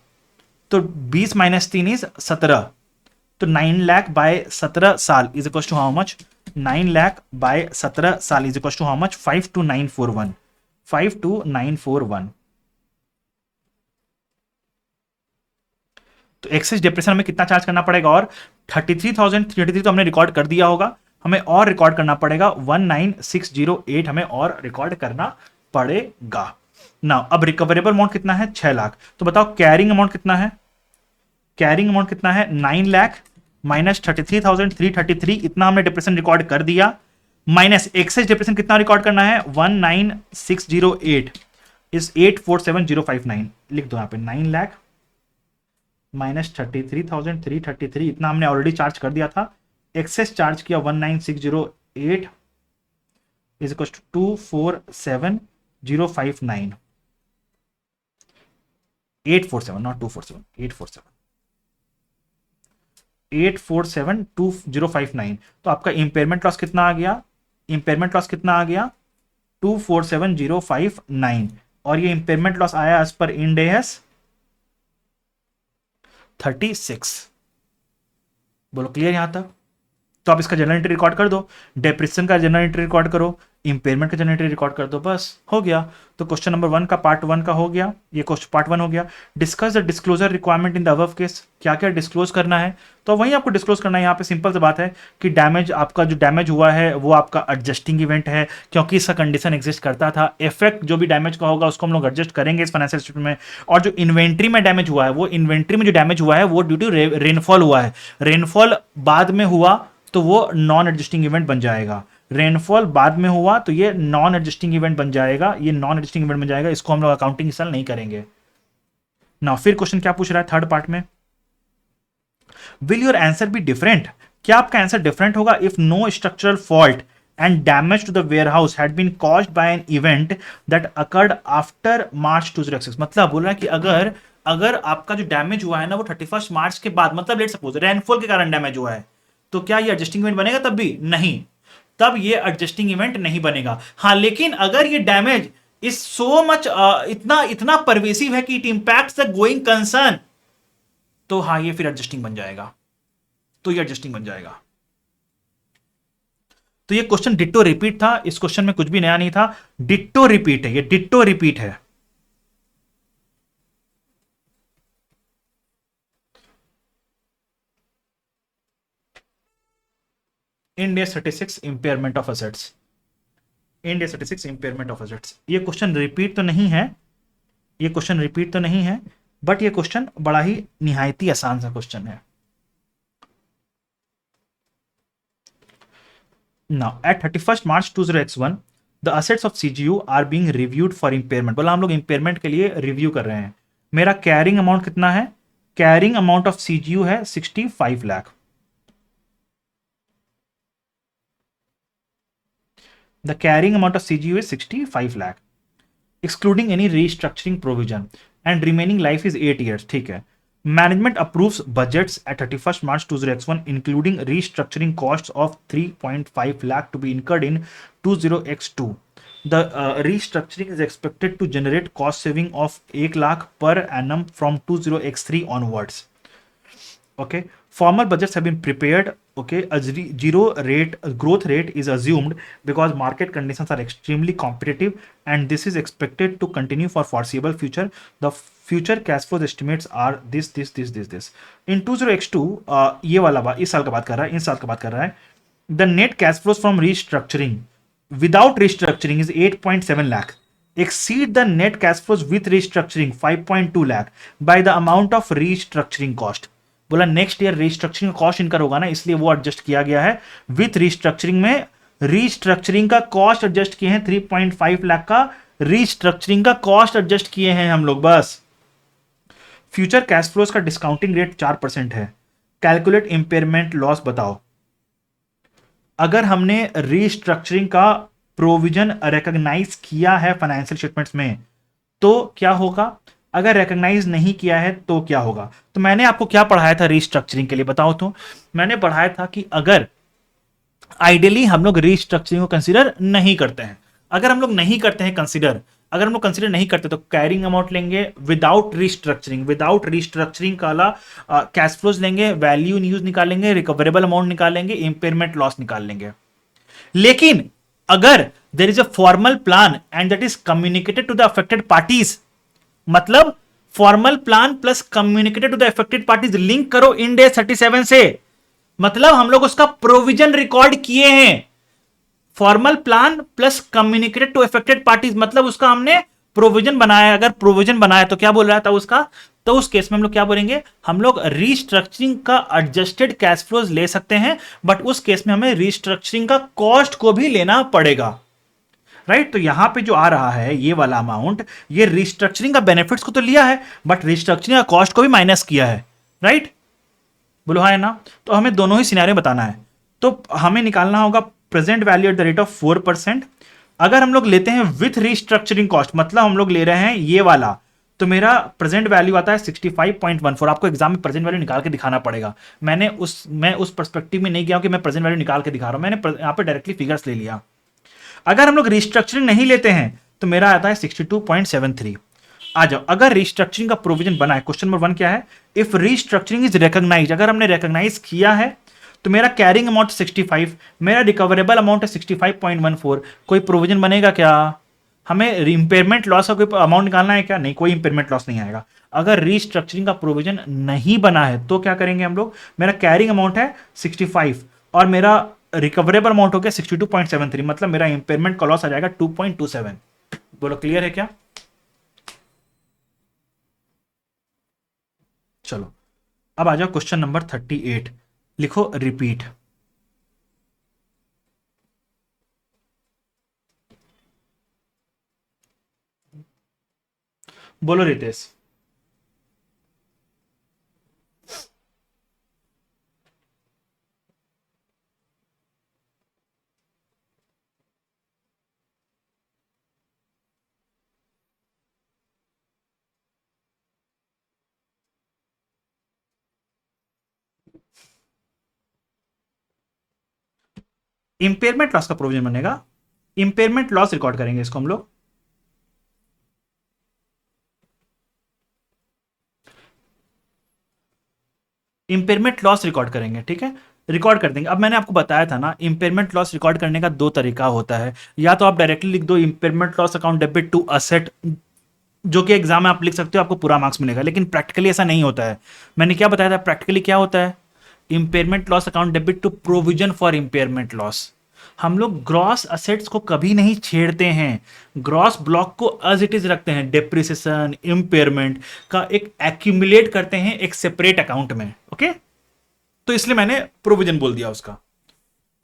[SPEAKER 1] तो 20 माइनस 3 इज 17, तो 9 लाख बाय 17 साल is equal to how much, 9 lakh by 17 साल is equal to how much, 52941, 52941। तो एक्सेस डिप्रेशन हमें कितना चार्ज करना पड़ेगा, और 33,333 तो हमने रिकॉर्ड कर दिया होगा, हमें और रिकॉर्ड करना पड़ेगा 19608, हमें और रिकॉर्ड करना पड़ेगा ना। अब रिकवरेबल अमाउंट कितना है, 6 लाख। तो बताओ कैरिंग अमाउंट कितना है, 9 लाख माइनस 33,333, इतना हमने डिप्रेशन रिकॉर्ड कर दिया, माइनस एक्सेस डिप्रेशन कितना रिकॉर्ड करना है, 19608 इज 847059। लिख दो यहां पे 9 लाख माइनस 33,333, इतना हमने ऑलरेडी चार्ज कर दिया था, एक्सेस चार्ज किया 19608 इज इक्वल टू 247059, 847 नॉट 247, 8472059। तो आपका इंपेयरमेंट लॉस कितना आ गया, 247059, और ये इंपेयरमेंट लॉस आया एज पर इंड AS 36। बोलो क्लियर यहां तक। तो आप इसका जनरल एंट्री रिकॉर्ड कर दो, डेप्रिसिएशन का जनरल एंट्री रिकॉर्ड करो, इंपेयरमेंट का जनरल एंट्री रिकॉर्ड कर दो, बस हो गया। तो क्वेश्चन नंबर 1 का पार्ट 1 का हो गया, ये क्वेश्चन पार्ट 1 हो गया। Discuss the disclosure requirement in the above case, क्या क्या डिस्क्लोज करना है, तो वहीं आपको डिस्क्लोज करना है। यहाँ पे सिंपल सी बात है कि डैमेज, आपका जो डैमेज हुआ है वो आपका एडजस्टिंग इवेंट है, क्योंकि इसका कंडीशन एग्जिस्ट करता था। इफेक्ट जो भी डैमेज का होगा उसको हम लोग एडजस्ट करेंगे इस फाइनेंशियल स्टेटमेंट में। और जो इन्वेंट्री में डैमेज हुआ है, वो इन्वेंट्री में जो डैमेज हुआ है वो ड्यू टू रेनफॉल हुआ है, रेनफॉल बाद में हुआ तो वो नॉन एडजस्टिंग इवेंट बन जाएगा, रेनफॉल बाद में हुआ तो ये नॉन एडजस्टिंग इवेंट बन जाएगा, इसको हम लोग अकाउंटिंग इस साल नहीं करेंगे। नाउ फिर क्वेश्चन क्या पूछ रहा है थर्ड पार्ट में, will your answer be different, क्या आपका आंसर डिफरेंट होगा if no structural fault and damage to the warehouse had been caused by an event that occurred after March 2006। मतलब बोल रहा है कि अगर अगर आपका जो डैमेज हुआ है ना वो 31 मार्च के बाद, मतलब लेट सपोज रेनफॉल के कारण डैमेज हुआ है, तो क्या ये एडजस्टिंग इवेंट बनेगा? तब भी नहीं, तब ये एडजस्टिंग इवेंट नहीं बनेगा। हाँ, लेकिन अगर ये डैमेज इज सो मच इतना इतना परवेसिव है कि it impacts the going concern, तो हाँ ये फिर एडजस्टिंग बन जाएगा, तो ये एडजस्टिंग बन जाएगा। तो ये क्वेश्चन डिट्टो रिपीट था, इस क्वेश्चन में कुछ भी नया नहीं था, डिट्टो रिपीट है, ये डिट्टो रिपीट है। Ind 36 impairment of assets, Ind 36 impairment of assets, ये क्वेश्चन रिपीट तो नहीं है, ये क्वेश्चन रिपीट तो नहीं है, बट ये क्वेश्चन बड़ा ही निहायती आसान सा क्वेश्चन है। Now, at 31st March 20x1, the assets of CGU are being reviewed for impairment। बोला हम लोग impairment के लिए रिव्यू कर रहे हैं। मेरा कैरिंग अमाउंट कितना है? कैरिंग अमाउंट ऑफ सीजीयू है 65 lakh. The carrying amount of CGU is 65 lakh excluding any restructuring provision and remaining life is 8 years. ठीक है। Management approves budgets at 31st March 20x1 including restructuring cost of 3.5 lakh to be incurred in 20x2। The restructuring is expected to generate cost saving of 1 lakh per annum from 20x3 onwards। Okay, formal budgets have been prepared। Okay, a zero rate growth rate is assumed because market conditions are extremely competitive and this is expected to continue for foreseeable future। The future cash flow estimates are this in 20x2। ये वाला बात इस साल का बात कर रहा है, इस साल का बात कर रहा है। The net cash flows from restructuring without restructuring is 8.7 lakh exceed the net cash flows with restructuring 5.2 lakh by the amount of restructuring cost। बोला next year restructuring cost incur होगा ना, इसलिए वो एडजस्ट किया गया है विथ रीस्ट्रक्चरिंग में। Restructuring का कॉस्ट एडजस्ट किए हैं 3.5 लाख का, रीस्ट्रक्चरिंग का कॉस्ट एडजस्ट किए हैं हम लोग बस। फ्यूचर कैश फ्लोज का डिस्काउंटिंग रेट 4% है। कैलकुलेट इंपेयरमेंट लॉस बताओ। अगर हमने रीस्ट्रक्चरिंग का प्रोविजन रिकॉग्नाइज किया है फाइनेंशियल स्टेटमेंट्स में तो क्या होगा, अगर रिकॉग्नाइज नहीं किया है तो क्या होगा। तो मैंने आपको क्या पढ़ाया था रीस्ट्रक्चरिंग के लिए बताओ तो, मैंने पढ़ाया था कि अगर आइडियली हम लोग रीस्ट्रक्चरिंग को कंसीडर नहीं करते हैं, अगर हम लोग नहीं करते हैं कंसीडर, अगर हम लोग कंसीडर नहीं करते तो कैरिंग अमाउंट लेंगे विदाउट रीस्ट्रक्चरिंग, विदाउट रीस्ट्रक्चरिंग काला कैश फ्लोज लेंगे, वैल्यू न्यूज निकालेंगे, रिकवरेबल अमाउंट निकालेंगे, इंपेयरमेंट लॉस निकाल लेंगे। लेकिन अगर there is a formal plan and that is communicated to the affected parties, मतलब formal plan plus communicated to the affected parties, link करो इंड 37 से, मतलब हम लोग उसका प्रोविजन रिकॉर्ड किए हैं। Formal plan plus communicated to affected parties मतलब उसका हमने प्रोविजन बनाया। अगर प्रोविजन बनाया तो क्या बोल रहा था उसका, तो उस केस में हम लोग क्या बोलेंगे, हम लोग रीस्ट्रक्चरिंग का एडजस्टेड कैश फ्लोज ले सकते हैं, बट उस केस में हमें रीस्ट्रक्चरिंग का कॉस्ट को भी लेना पड़ेगा। राइट, तो यहां पे जो आ रहा है ये वाला अमाउंट, ये रिस्ट्रक्चरिंग का बेनिफिट्स को तो लिया है बट रिस्ट्रक्चरिंग का कॉस्ट को भी माइनस किया है। राइट, बोलो हाँ है ना। तो हमें दोनों ही सिनेरियो बताना है, तो हमें निकालना होगा present value at the rate of 4%। अगर हम लोग लेते हैं विथ रिस्ट्रक्चरिंग कॉस्ट, मतलब हम लोग ले रहे हैं ये वाला, तो मेरा प्रेजेंट वैल्यू आता है 65.14। आपको एग्जाम में प्रेजेंट वैल्यू निकाल के दिखाना पड़ेगा। मैं उस पर्सपेक्टिव में नहीं गया कि मैं प्रेजेंट वैल्यू निकाल के दिखा रहा हूं, मैंने यहां पे डायरेक्टली फिगर्स ले लिया। अगर हम लोग रिस्ट्रक्चरिंग नहीं लेते हैं तो मेरा आता है 62.73। आ जाओ, अगर रिस्ट्रक्चरिंग का प्रोविजन बना है, क्वेश्चन नंबर 1 क्या है, इफ रिस्ट्रक्चरिंग इज रिकॉग्नाइज, अगर हमने रिकॉग्नाइज किया है तो मेरा कैरिंग अमाउंट 65, मेरा रिकवरेबल अमाउंट है 65.14। कोई प्रोविजन बनेगा क्या, हमें इंपेयरमेंट लॉस का कोई अमाउंट निकालना है क्या, नहीं, कोई इंपेयरमेंट लॉस नहीं आएगा। अगर रिस्ट्रक्चरिंग का प्रोविजन नहीं बना है तो क्या करेंगे हम लोग, मेरा कैरिंग अमाउंट है 65 और मेरा रिकवरेबल अमाउंट हो गया 62.73, मतलब मेरा इंपेयरमेंट का लॉस आ जाएगा 2.27। बोलो क्लियर है क्या। चलो अब आ जाओ क्वेश्चन नंबर 38, लिखो रिपीट। बोलो रितेश। इंपेयरमेंट लॉस का प्रोविजन बनेगा, इंपेयरमेंट लॉस रिकॉर्ड करेंगे इसको हम लोग। इंपेयरमेंट लॉस रिकॉर्ड करेंगे, ठीक है, रिकॉर्ड कर देंगे। अब मैंने आपको बताया था ना, इंपेयरमेंट लॉस रिकॉर्ड करने का दो तरीका होता है। या तो आप डायरेक्टली लिख दो impairment loss account debit to asset, जो कि एग्जाम में आप लिख सकते हो, आपको पूरा मार्क्स मिलेगा। लेकिन प्रैक्टिकली ऐसा नहीं होता है। मैंने क्या बताया था प्रैक्टिकली क्या होता है? Impairment loss account debit to provision for impairment loss. हम लोग ग्रॉस असेट्स को कभी नहीं छेड़ते हैं, ग्रॉस ब्लॉक को एज इट इज रखते हैं, डेप्रिसिएशन इंपेयरमेंट का एक एक्यूमुलेट करते हैं एक सेपरेट अकाउंट में। ओके, तो इसलिए मैंने प्रोविजन बोल दिया उसका।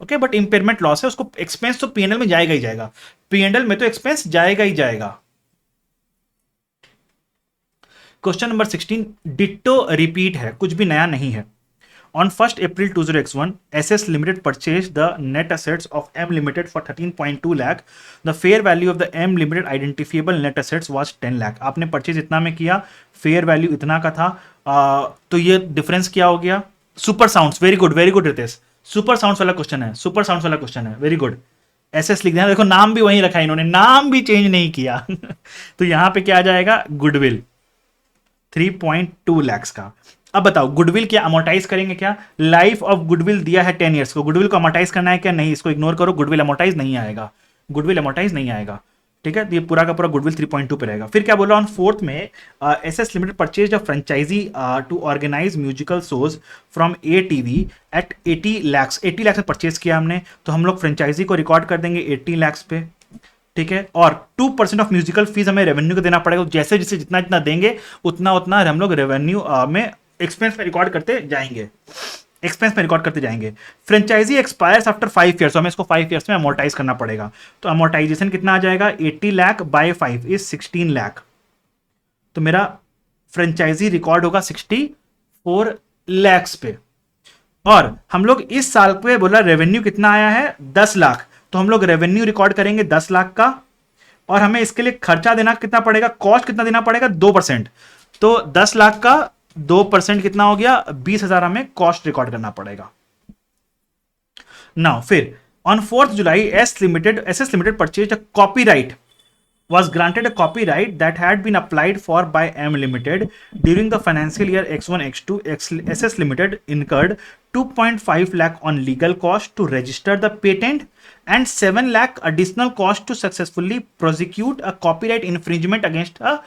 [SPEAKER 1] ओके, बट इंपेयरमेंट लॉस है, उसको एक्सपेंस तो पीएनएल में जाएगा ही जाएगा, पीएनएल में तो एक्सपेंस जाएगा ही जाएगा। क्वेश्चन नंबर 16 डिट्टो रिपीट है, कुछ भी नया नहीं है। On 1st April 2001, SS Limited purchased the net assets of M Limited for 13.2 lakh. The fair value of the M Limited identifiable net assets was 10 lakh. आपने purchase इतना में किया, फेयर वैल्यू इतना का था, तो ये डिफरेंस क्या हो गया? Super sounds, very good Ritesh, super sounds वाला क्वेश्चन है, सुपर साउंड्स वाला क्वेश्चन है, वेरी गुड। एसएस लिख देना, देखो नाम भी वहीं रखा है इन्होंने, नाम भी चेंज नहीं किया तो यहां पे क्या आ जाएगा? गुडविल 3.2 लैक्स का। अब बताओ गुडविल क्या अमोटाइज करेंगे क्या? लाइफ ऑफ गुडविल दिया है 10 ईयर्स को, गुडविल को अमोटाइज करना है क्या? नहीं, इसको इग्नोर करो, गुडविल अमोटाइज नहीं आएगा, गुडविल अमोटाइज नहीं आएगा। ठीक है, तो ये पूरा का पूरा गुडविल 3.2 पे रहेगा। फिर क्या बोला ऑन फोर्थ में, SS limited purchase a franchisee to organise musical shows from ATV at 80 lakhs. 80 lakhs में परचेज किया हमने, तो हम लोग फ्रेंचाइजी को रिकॉर्ड कर देंगे 80 लैक्स पे। ठीक है, और 2% ऑफ म्यूजिकल फीस हमें रेवेन्यू को देना पड़ेगा, जैसे जैसे जितना जितना देंगे उतना उतना हम लोग रेवेन्यू में एक्सपेंस में रिकॉर्ड करते जाएंगे, एक्सपेंस में रिकॉर्ड करते जाएंगे। फ्रेंचाइजी एक्सपायर्स आफ्टर 5 ईयर्स, हमें इसको 5 ईयर्स में अमोर्टाइज करना पड़ेगा। तो अमोर्टाइजेशन कितना आ जाएगा? 80 लाख बाय 5 इज 16 लाख। तो मेरा फ्रेंचाइजी रिकॉर्ड होगा 64 लैक्स पे। और हम लोग इस साल पे बोला रेवेन्यू कितना आया है? 10 लाख, तो हम लोग रेवेन्यू रिकॉर्ड करेंगे 10 लाख का, और हमें इसके लिए खर्चा देना कितना पड़ेगा? कॉस्ट कितना देना पड़ेगा? 2%। तो 10 लाख का 2% कितना हो गया? 20,000 हमें कॉस्ट रिकॉर्ड करना पड़ेगा। नाउ फिर on 4 July S limited purchase a copyright was granted a copyright that had been applied for by M Limited during the financial year X1 X2. SS Limited incurred 2.5 lakh on legal cost to register the patent and 7 lakh additional cost to successfully prosecute a copyright infringement against a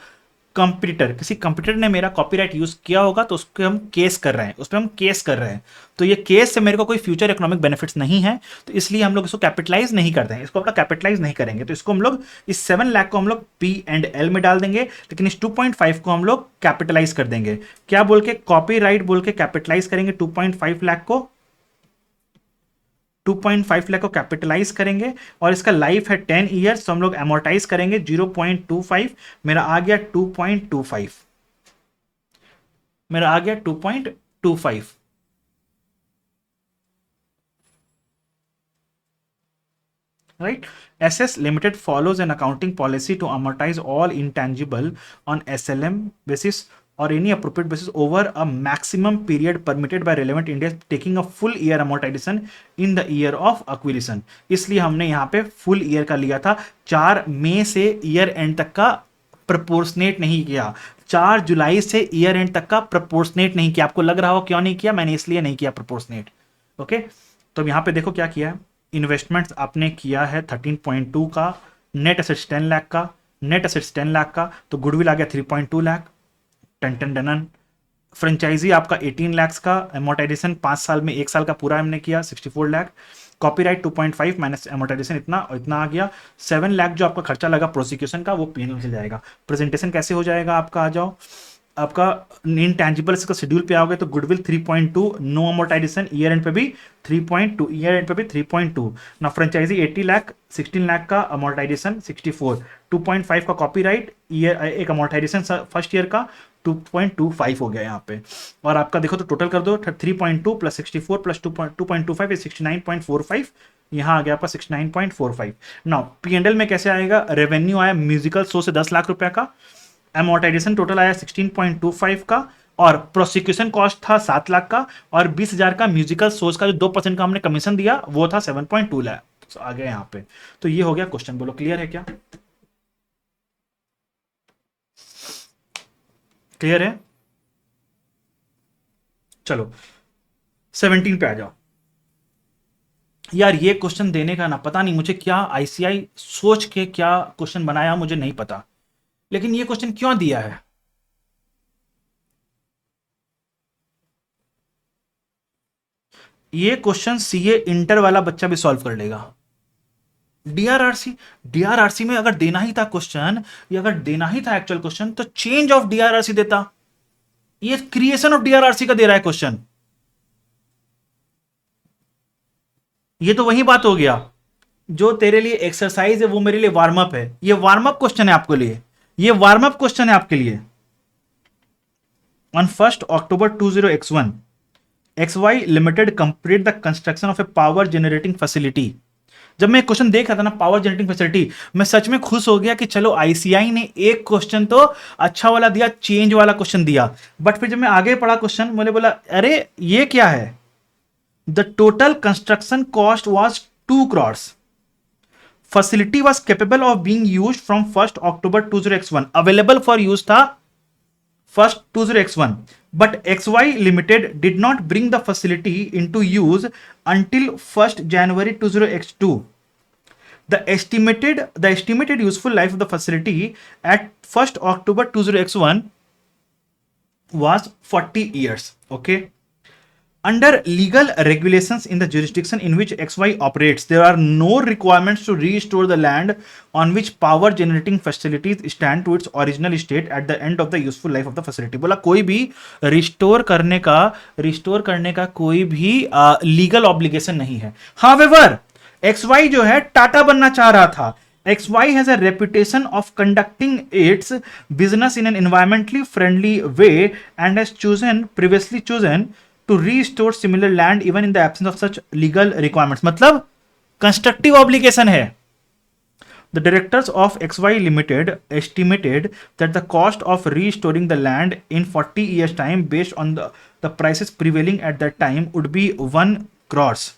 [SPEAKER 1] computer. किसी computer ने मेरा copyright use किया होगा, तो उस पर हम case कर रहे हैं, उस पर हम केस कर रहे हैं। तो ये केस से मेरे को कोई फ्यूचर इकोनॉमिक बेनिफिट्स नहीं है, तो इसलिए हम लोग इसको कैपिटलाइज नहीं करते हैं, इसको अपना कैपिटलाइज नहीं करेंगे। तो इसको हम लोग इस 7 लाख को हम लोग P&L में डाल देंगे, लेकिन इस 2.5 को हम लोग कैपिटलाइज कर देंगे। क्या बोल के? कॉपीराइट बोल के कैपिटलाइज करेंगे 2.5 लाख को, 2.5 लाख को कैपिटलाइज करेंगे, और इसका लाइफ है 10 ईयर्स, तो हम लोग एमोर्टाइज करेंगे 0.25। मेरा आ गया 2.25, मेरा आ गया 2.25। Right, SS Limited follows an accounting policy to amortize all intangible on SLM basis or any appropriate basis over a maximum period permitted by relevant India, taking a full year amortization in the year of acquisition। इसलिए हमने यहाँ पे full year का लिया था, 4 मई से year and तक का प्रपोर्शनेट नहीं किया, 4 जुलाई से ईयर एंड तक का प्रपोर्शनेट नहीं किया। आपको लग रहा हो क्यों नहीं किया? मैंने इसलिए नहीं किया प्रपोर्शनेट। ओके, तो यहाँ पे देखो क्या किया है, इन्वेस्टमेंट्स आपने किया है 13.2 का, नेट एसेट्स 10 लाख का, नेट एसेट्स 10 लाख का, तो गुडविल आ गया 3.2 लाख, टन टन टन। फ्रेंचाइजी आपका 18 लाख का, एमोर्टाइजेशन 5 साल में 1 साल का पूरा हमने किया 64 लाख, कॉपीराइट 2.5 माइनस एमोर्टाइजेशन इतना और इतना आ गया। 7 लाख जो आपका खर्चा लगा प्रोसिक्यूशन का, वो पीएनएल से जाएगा। प्रेजेंटेशन कैसे हो जाएगा आपका? आ जाओ, आपका इनटैंजिबल्स का शेड्यूल पे आओगे तो goodwill 3.2, no amortisation, year end पे भी 3.2, ईयर एंड पे भी 3.2 ना। फ्रेंचाइजी 80 लाख, 16 लाख का अमोर्टाइजेशन 64, 2.5 का कॉपीराइट, ईयर एक अमोर्टाइजेशन फर्स्ट ईयर का 2.25 हो गया यहाँ पे। और आपका देखो तो टोटल कर दो, 3.2 प्लस 64 प्लस 2.25 इज 69.45, यहाँ आ गया आपका 69.45। नाउ P&L में कैसे आएगा? रेवेन्यू आया म्यूजिकल शो से 10 लाख रुपए का, एमोर्टाइजेशन टोटल आया 16.25 का, और प्रोसिक्यूशन कॉस्ट था 7 लाख का, और 20,000 का म्यूजिकल सोर्स का जो 2% का हमने कमीशन दिया वो था 7.2 लाख। तो आ गया यहाँ पे। तो ये हो गया क्वेश्चन, बोलो क्लियर है क्या? क्लियर है? चलो 17 पे आ जाओ। यार ये क्वेश्चन देने का ना पता नहीं मुझे क्या आईसीआई सोच के क्या क्वेश्चन बनाया मुझे नहीं पता, लेकिन ये क्वेश्चन क्यों दिया है? ये क्वेश्चन सीए इंटर वाला बच्चा भी सॉल्व कर लेगा। डीआरआरसी, डीआरआरसी में अगर देना ही था क्वेश्चन, या अगर देना ही था एक्चुअल क्वेश्चन, तो चेंज ऑफ डीआरआरसी देता। ये क्रिएशन ऑफ डीआरआरसी का दे रहा है क्वेश्चन। ये तो वही बात हो गया, जो तेरे लिए एक्सरसाइज है वो मेरे लिए वार्म अप है। ये वार्म अप क्वेश्चन है आपके लिए, ये वार्म अप क्वेश्चन है आपके लिए। On 1 October 20x1 XY limited complete the construction of A power generating facility. जब मैं क्वेश्चन देख रहा था ना पावर जनरेटिंग फैसिलिटी, मैं सच में खुश हो गया कि चलो आईसीआई ने एक क्वेश्चन तो अच्छा वाला दिया, चेंज वाला क्वेश्चन दिया। बट फिर जब मैं आगे पढ़ा क्वेश्चन, मैंने बोला अरे ये क्या है? The total construction cost was 2 crores। Facility was capable of being use from 1 October 20x1। Available for use था 1 20x1, but XY Limited did not bring the facility into use until 1 January 20x2। The estimated useful life of the facility at 1 October 20x1 was 40 years. Okay. Under legal regulations in the jurisdiction in which XY operates, there are no requirements to restore the land on which power generating facilities stand to its original state at the end of the useful life of the facility। बोला कोई भी restore करने का कोई भी legal obligation नहीं है। However, XY जो है टाटा बनना चाह रहा था। XY has a reputation of conducting its business in an environmentally friendly way and has previously chosen to restore similar land even in the absence of such legal requirements। मतलब constructive obligation है। The directors of XY Limited estimated that the cost of restoring the land in 40 years time based on the prices prevailing at that time would be 1 crores।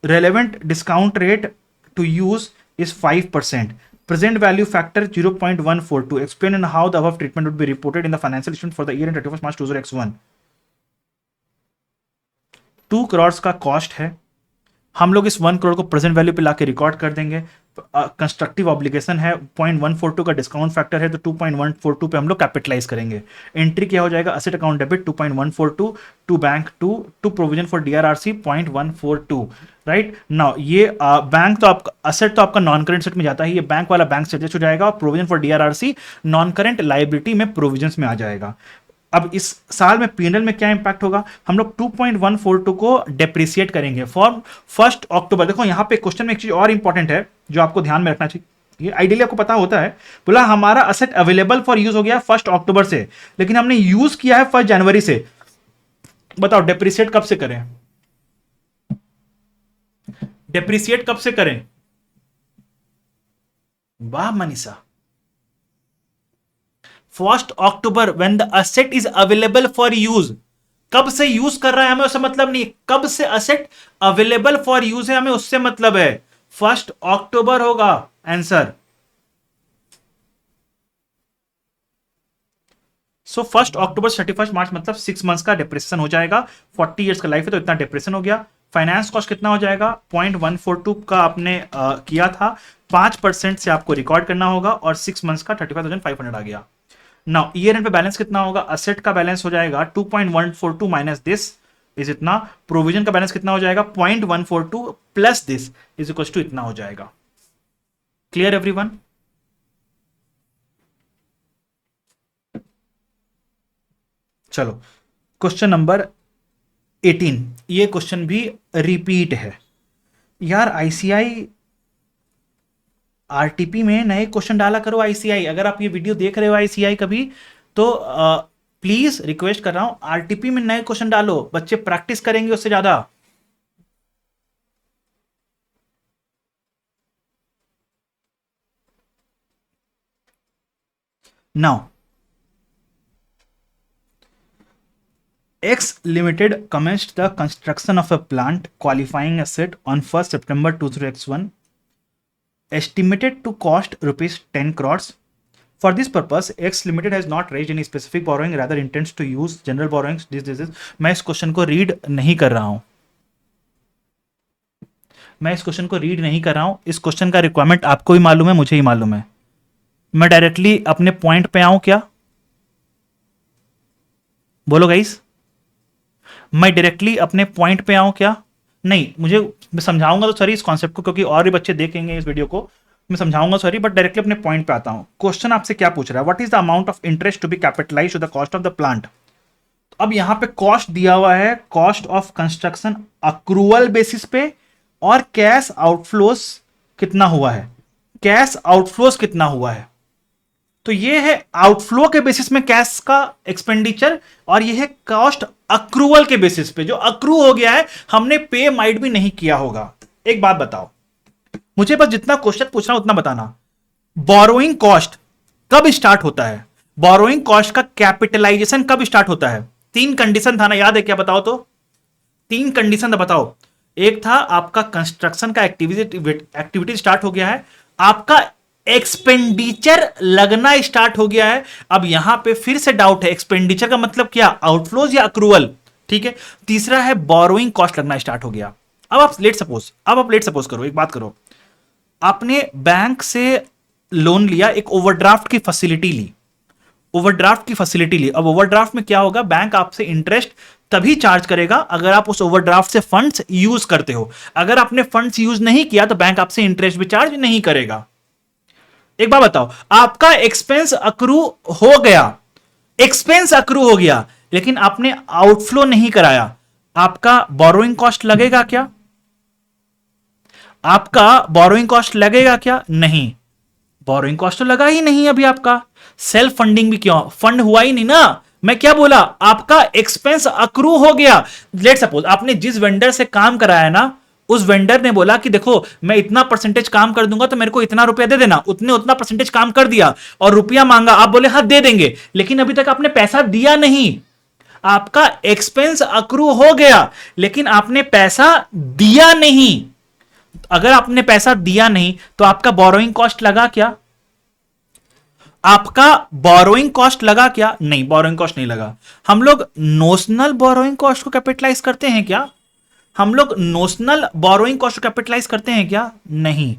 [SPEAKER 1] Relevant discount rate to use is 5%। Present value factor 0.142। Explain and how the above treatment would be reported in the financial statement for the year end 31st March 20x1। 2 crores का cost है, हम लोग इस 1 crore को present value पे लाके record कर देंगे। कंस्ट्रक्टिव ऑब्लिगेशन है, 0.142 का डिस्काउंट फैक्टर है, तो 2.142 पे हम लोग कैपिटलाइज करेंगे। एंट्री क्या हो जाएगा? Asset account debit 2.142 to bank to provision for DRRC 0.142। Right now ये बैंक तो आपका असेट तो आपका नॉन करेंट सेट में जाता है, ये बैंक वाला बैंक से एडजस्ट हो जाएगा, और provision for DRRC non current liability में प्रोविजंस में आ जाएगा। अब इस साल में पीएनएल में क्या इंपैक्ट होगा? हम लोग 2.142 को डेप्रिसिएट करेंगे फॉर 1 October। देखो यहां पे क्वेश्चन में एक चीज और इंपॉर्टेंट है जो आपको ध्यान में रखना चाहिए, ये आइडियली आपको पता होता है। बोला हमारा असेट अवेलेबल फॉर यूज हो गया 1 October से, लेकिन हमने यूज किया है 1 January से। बताओ डेप्रिसिएट कब से करें? डेप्रिसिएट कब से करें? वाह Manisha. 1 October when the asset is available for use. कब से यूज कर रहा है हमें उससे मतलब नहीं, कब से असेट अवेलेबल फॉर यूज है हमें उससे मतलब है। 1 October होगा आंसर। सो 1 October 31 March मतलब 6 मंथ्स का डिप्रेशन हो जाएगा। 40 years का लाइफ है तो इतना डिप्रेशन हो गया। फाइनेंस कॉस्ट कितना हो जाएगा? 0.142 का आपने किया था, 5% से आपको रिकॉर्ड करना होगा, और 6 मंथ्स का 35,500 आ गया। नाउ ईयर एंड पे बैलेंस कितना होगा? असेट का बैलेंस हो जाएगा 2.142 माइनस दिस इज इतना। प्रोविजन का बैलेंस कितना हो जाएगा? 0.142 plus this is equal to इतना हो जाएगा। Clear everyone? चलो क्वेश्चन नंबर 18, ये क्वेश्चन भी रिपीट है। यार आईसीआई आरटीपी में नए क्वेश्चन डाला करो। आईसीआई अगर आप ये वीडियो देख रहे हो आईसीआई कभी, तो प्लीज रिक्वेस्ट कर रहा हूं आरटीपी में नए क्वेश्चन डालो, बच्चे प्रैक्टिस करेंगे उससे ज्यादा। Now X Limited commenced the construction of a plant qualifying asset on 1st September 2021, estimated to cost rupees 10 crores. For this purpose, X Limited has not raised any specific borrowing, rather intends to use general borrowings. This. मैं इस question को read नहीं कर रहा हूं, इस question का requirement आपको भी मालूम है, मुझे ही मालूम है. मैं डायरेक्टली अपने पॉइंट पे आऊं क्या? बोलो गाइस, मैं डायरेक्टली अपने पॉइंट पे आऊं क्या? नहीं, मुझे मैं समझाऊंगा तो सॉरी इस कॉन्सेप्ट को, क्योंकि और भी बच्चे देखेंगे इस वीडियो को, मैं समझाऊंगा सॉरी, बट डायरेक्टली अपने पॉइंट पे आता हूं. क्वेश्चन आपसे क्या पूछ रहा है? What is the amount of interest to be capitalised to the cost of the plant. अब यहां पे कॉस्ट दिया हुआ है, cost of construction accrual basis पे, और कैश आउटफ्लोस कितना हुआ है, कैश आउटफ्लोस कितना हुआ है. तो ये है आउटफ्लो के बेसिस में कैश का एक्सपेंडिचर, और ये है कॉस्ट अक्रूवल के बेसिस पे, जो अक्रू हो गया है, हमने पे माइट भी नहीं किया होगा. एक बात बताओ, मुझे बस जितना क्वेश्चन पूछना उतना बताना. बोरोइंग कॉस्ट कब स्टार्ट होता है? बोरोइंग कॉस्ट का कैपिटलाइजेशन कब स्टार्ट होता है? 3 कंडीशन था ना, याद है क्या? बताओ तो. 3 कंडीशन था, बताओ. एक था आपका कंस्ट्रक्शन का एक्टिविटी स्टार्ट हो गया है, आपका एक्सपेंडिचर लगना स्टार्ट हो गया है. अब यहां पे फिर से डाउट है, एक्सपेंडिचर का मतलब क्या, आउटफ्लोज या अक्रूवल? ठीक है. तीसरा है बोरोइंग कॉस्ट लगना स्टार्ट हो गया. अब आप लेट सपोज करो, एक बात करो, आपने बैंक से लोन लिया, एक ओवरड्राफ्ट की फैसिलिटी ली, अब ओवरड्राफ्ट में क्या होगा, बैंक आपसे इंटरेस्ट तभी चार्ज करेगा अगर आप उस ओवरड्राफ्ट से फंड्स यूज करते हो. अगर आपने फंड्स यूज नहीं किया तो बैंक आपसे इंटरेस्ट भी चार्ज नहीं करेगा. एक बात बताओ, आपका एक्सपेंस अक्रू हो गया, लेकिन आपने आउटफ्लो नहीं कराया, आपका बोरोइंग कॉस्ट लगेगा क्या? नहीं, बोरोइंग कॉस्ट तो लगा ही नहीं. अभी आपका सेल्फ फंडिंग भी क्यों, फंड हुआ ही नहीं ना. मैं क्या बोला, आपका एक्सपेंस अक्रू हो गया. लेट सपोज आपने जिस वेंडर से काम कराया ना, उस वेंडर ने बोला कि देखो मैं इतना परसेंटेज काम कर दूंगा तो मेरे को इतना रुपया दे देना, उतना परसेंटेज काम कर दिया और रुपया मांगा, आप बोले हाँ दे देंगे, लेकिन अभी तक आपने पैसा दिया नहीं. आपका एक्सपेंस अक्रू हो गया, लेकिन आपने पैसा दिया नहीं. अगर आपने पैसा दिया नहीं तो आपका बोरोइंग कॉस्ट लगा क्या? नहीं, बोरोइंग कॉस्ट नहीं लगा. हम लोग नोशनल बोरोइंग कॉस्ट को कैपिटलाइज करते हैं क्या? नहीं.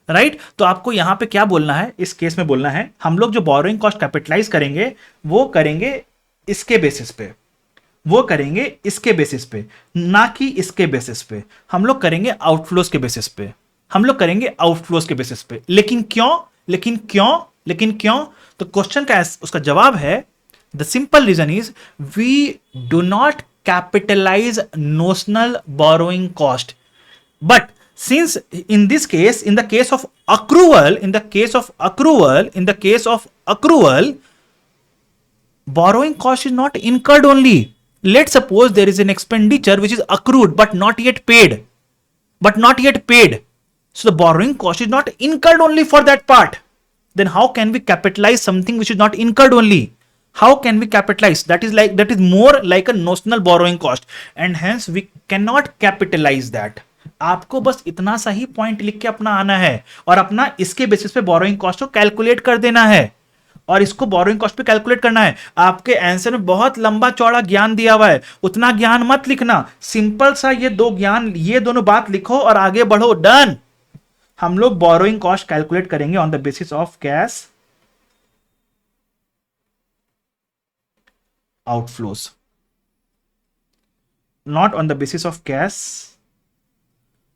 [SPEAKER 1] राइट. तो आपको यहां पे क्या बोलना है, इस केस में बोलना है, हम लोग जो बोरोइंग कॉस्ट कैपिटलाइज करेंगे वो करेंगे इसके बेसिस पे, ना कि इसके बेसिस पे. हम लोग करेंगे आउटफ्लोज के बेसिस पे. लेकिन क्यों? तो क्वेश्चन का उसका जवाब है, the simple reason is we do not capitalise notional borrowing cost, but since in this case, in the case of accrual, borrowing cost is not incurred only. Let's suppose there is an expenditure which is accrued but not yet paid. So the borrowing cost is not incurred only for that part. Then how can we capitalize something which is not incurred only? How can we capitalize? That is more like a notional borrowing cost, and hence we cannot capitalize that. आपको बस इतना सा ही point लिख के अपना आना है, और अपना इसके बेसिस पे बोरोइंग कॉस्ट को कैलकुलेट कर देना है, और इसको बोरोइंग कॉस्ट पे कैलकुलेट करना है. आपके आंसर में बहुत लंबा चौड़ा ज्ञान दिया हुआ है, उतना ज्ञान मत लिखना. सिंपल सा ये दोनों बात लिखो और आगे बढ़ो. डन. हम लोग बोरोइंग कॉस्ट कैलकुलेट करेंगे on the basis of cash outflows, not on the basis of cash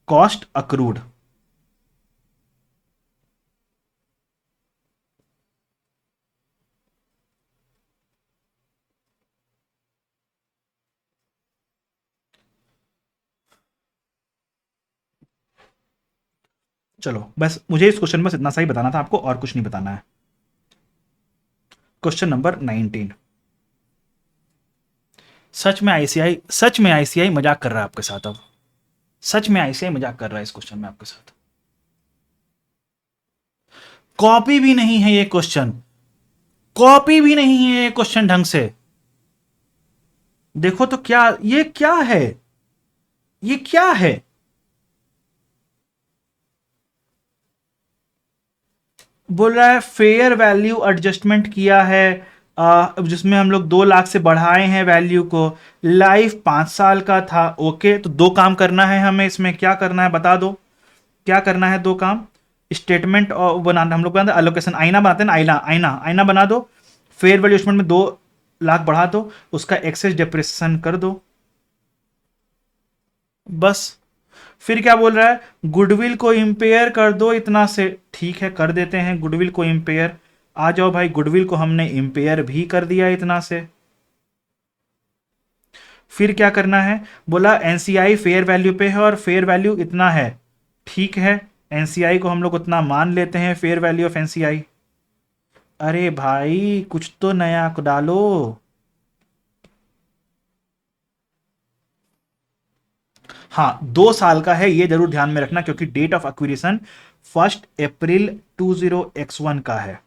[SPEAKER 1] cost accrued. चलो बस मुझे इस क्वेश्चन में इतना सा ही बताना था आपको, और कुछ नहीं बताना है. Question number 19. सच में आईसीआई मजाक कर रहा है आपके साथ. अब सच में आईसीआई मजाक कर रहा है इस क्वेश्चन में आपके साथ. कॉपी भी नहीं है ये क्वेश्चन ढंग से. देखो तो क्या ये क्या है, ये क्या है? बोल रहा है फेयर वैल्यू एडजस्टमेंट किया है, जिसमें हम लोग 2 लाख से बढ़ाए हैं वैल्यू को। लाइफ 5 साल का था। ओके, तो 2 काम करना है हमें, इसमें क्या करना है बता दो, क्या करना है? 2 काम, स्टेटमेंट और बनाना, हम लोग बनाते हैं एलोकेशन, आईना बनाते हैं ना, आईना आईना आईना बना दो। फेयर वैल्यू एडजस्टमेंट में 2 लाख बढ़ा दो, उसका एक्सेस डिप्रेशन कर दो, बस। फिर क्या बोल रहा है? गुडविल को इंपेयर कर दो इतना से। ठीक है, कर देते हैं गुडविल को इंपेयर। आ जाओ भाई, गुडविल को हमने इंपेयर भी कर दिया इतना से। फिर क्या करना है? बोला एनसीआई फेयर वैल्यू पे है और फेयर वैल्यू इतना है। ठीक है, एनसीआई को हम लोग उतना मान लेते हैं, फेयर वैल्यू ऑफ एनसीआई। अरे भाई कुछ तो नया डालो। हाँ, 2 साल का है, ये जरूर ध्यान में रखना, क्योंकि date of acquisition 1 April 20x1 का है,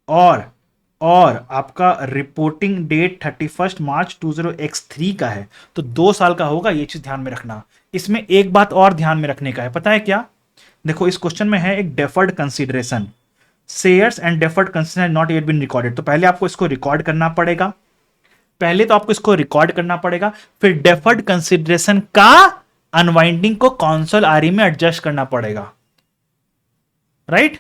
[SPEAKER 1] और आपका रिपोर्टिंग डेट 31 मार्च 20x3 का है। तो 2 साल का होगा, ये चीज ध्यान में रखना। इसमें एक बात और ध्यान में रखने का है, पता है क्या? देखो इस क्वेश्चन में है एक deferred consideration, shares and deferred consideration not yet been recorded. तो पहले आपको इसको रिकॉर्ड करना पड़ेगा, पहले तो आपको इसको रिकॉर्ड करना पड़ेगा, फिर डेफर्ड कंसीडरेशन का अनवाइंडिंग को कौंसल आरई में एडजस्ट करना पड़ेगा। राइट,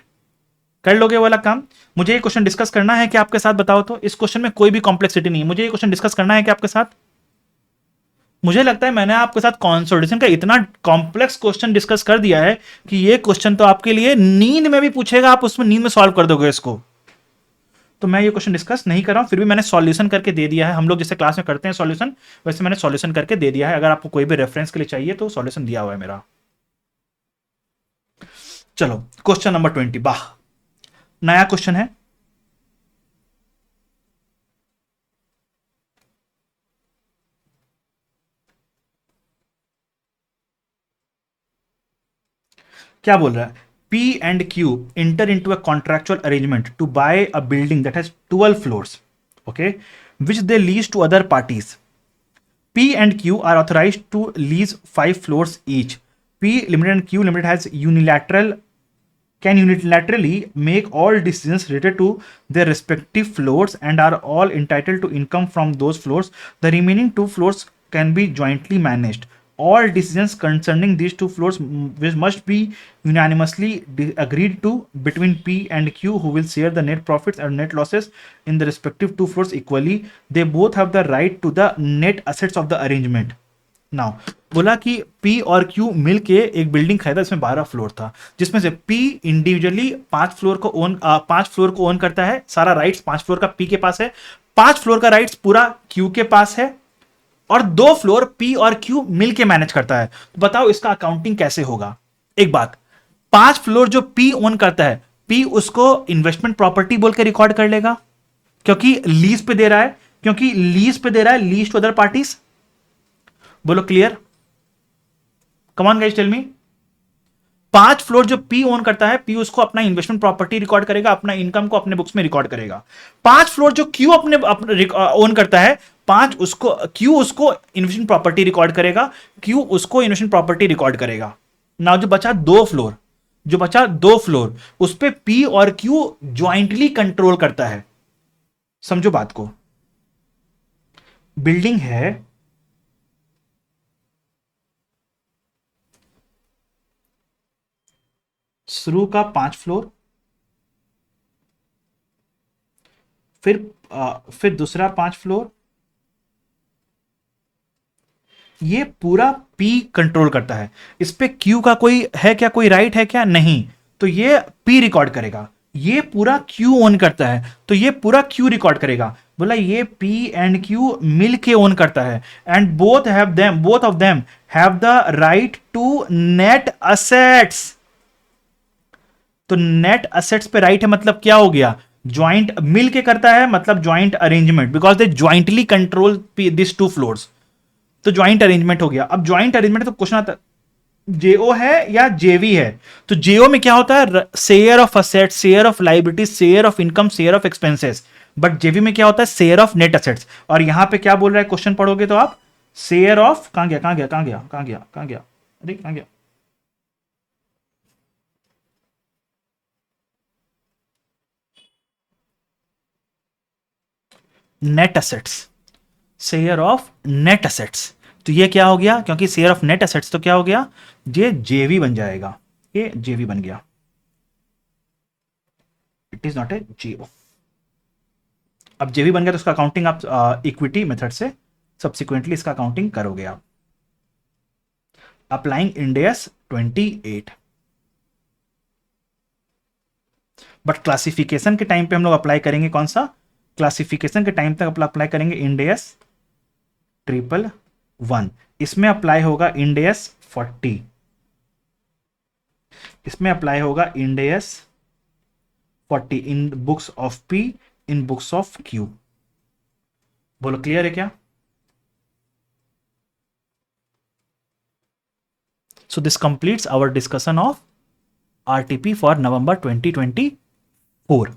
[SPEAKER 1] कर लोगे वाला काम? मुझे ये क्वेश्चन डिस्कस करना है कि आपके साथ, बताओ तो। इस क्वेश्चन में कोई भी कॉम्प्लेक्सिटी नहीं है, मुझे ये क्वेश्चन डिस्कस करना है कि आपके साथ। मुझे लगता है मैंने आपके साथ कंसोलिडेशन का इतना कॉम्प्लेक्स क्वेश्चन डिस्कस कर दिया है कि ये क्वेश्चन तो आपके लिए नींद में भी पूछेगा, आप उसमें नींद में सॉल्व कर दोगे इसको। तो मैं ये क्वेश्चन डिस्कस नहीं कर रहा हूं, फिर भी मैंने सॉल्यूशन करके दे दिया है। हम लोग जैसे क्लास में करते हैं सॉल्यूशन, वैसे मैंने सॉल्यूशन करके दे दिया है। अगर आपको कोई भी रेफरेंस के लिए चाहिए तो सॉल्यूशन दिया हुआ है मेरा। चलो क्वेश्चन नंबर 20, वाह नया क्वेश्चन है। क्या बोल रहा है? P and Q enter into a contractual arrangement to buy a building that has 12 floors, okay, which they lease to other parties. P and Q are authorized to lease 5 floors each. P Limited and Q Limited has can unilaterally make all decisions related to their respective floors and are all entitled to income from those floors. The remaining 2 floors can be jointly managed. All decisions concerning these 2 floors must be unanimously agreed to between P and Q, who will share the net profits and net losses in the respective 2 floors equally. They both have the right to the net assets of the arrangement. Now बोला कि P और Q मिलके एक building खरीदा, इसमें 12 floor था, जिसमें से P इंडिविजुअली 5 फ्लोर को ओन करता है, सारा राइट्स 5 फ्लोर का P के पास है, 5 फ्लोर का राइट्स पूरा Q के पास है, और 2 फ्लोर P और Q मिलके मैनेज करता है। तो बताओ इसका अकाउंटिंग कैसे होगा? एक बात, 5 फ्लोर जो P ओन करता है, P उसको इन्वेस्टमेंट प्रॉपर्टी बोल के रिकॉर्ड कर लेगा, क्योंकि लीज पे दे रहा है, लीज टू अदर पार्टीज। बोलो clear? Come on guys tell me. 5 floor जो P ओन करता है, P उसको अपना इन्वेस्टमेंट प्रॉपर्टी रिकॉर्ड करेगा, अपना इनकम को अपने बुक्स में रिकॉर्ड करेगा। 5 फ्लोर जो Q अपने ओन करता है, Q उसको इन्वेस्टमेंट प्रॉपर्टी रिकॉर्ड करेगा, Q उसको इन्वेस्टमेंट प्रॉपर्टी रिकॉर्ड करेगा। ना जो बचा 2 फ्लोर, उस पर P और Q ज्वाइंटली कंट्रोल करता है। समझो बात को, बिल्डिंग है, शुरू का 5 फ्लोर, फिर दूसरा 5 फ्लोर, ये पूरा P कंट्रोल करता है। इस पे Q का कोई है क्या, कोई राइट है क्या? नहीं। तो ये P रिकॉर्ड करेगा। ये पूरा Q ओन करता है, तो ये पूरा Q रिकॉर्ड करेगा। बोला ये P एंड Q मिल के ओन करता है, and both of them have the right to net assets. तो नेट असेट्स पे राइट है, मतलब क्या हो गया? ज्वाइंट मिल के करता है, मतलब joint arrangement, because they jointly control this 2 floors. तो ज्वाइंट अरेंजमेंट हो गया। अब ज्वाइंट अरेंजमेंट तो क्वेश्चन आता है जेओ है या जेवी है? तो जेओ में क्या होता है? Share of asset, share of liability, share of income, share of expenses. But जेवी में क्या होता है, शेयर ऑफ नेट असेट्स। और यहां पे क्या बोल रहा है, क्वेश्चन पढ़ोगे तो आप शेयर ऑफ, कहां गया कहां गया कहां गया कहां गया कहां गया, अरे कहां गया, net assets, share of net assets. तो ये क्या हो गया, क्योंकि शेयर ऑफ नेट असेट्स तो क्या हो गया, ये जेवी बन जाएगा, ये जेवी बन गया, इट इज नॉट ए जीओ। अब जेवी बन गया तो उसका अकाउंटिंग आप इक्विटी मेथड से सब्सिक्वेंटली इसका अकाउंटिंग करोगे आप। Applying end S 28, but classification के टाइम पे हम लोग अप्लाई करेंगे कौन सा, क्लासिफिकेशन के टाइम तक अप्लाई करेंगे इंड एस 111। इसमें अप्लाई होगा इंड एस 40, इसमें अप्लाई होगा end S 40 in books of P, in books of Q. बोलो क्लियर है क्या? So this completes our discussion of RTP for November 2024.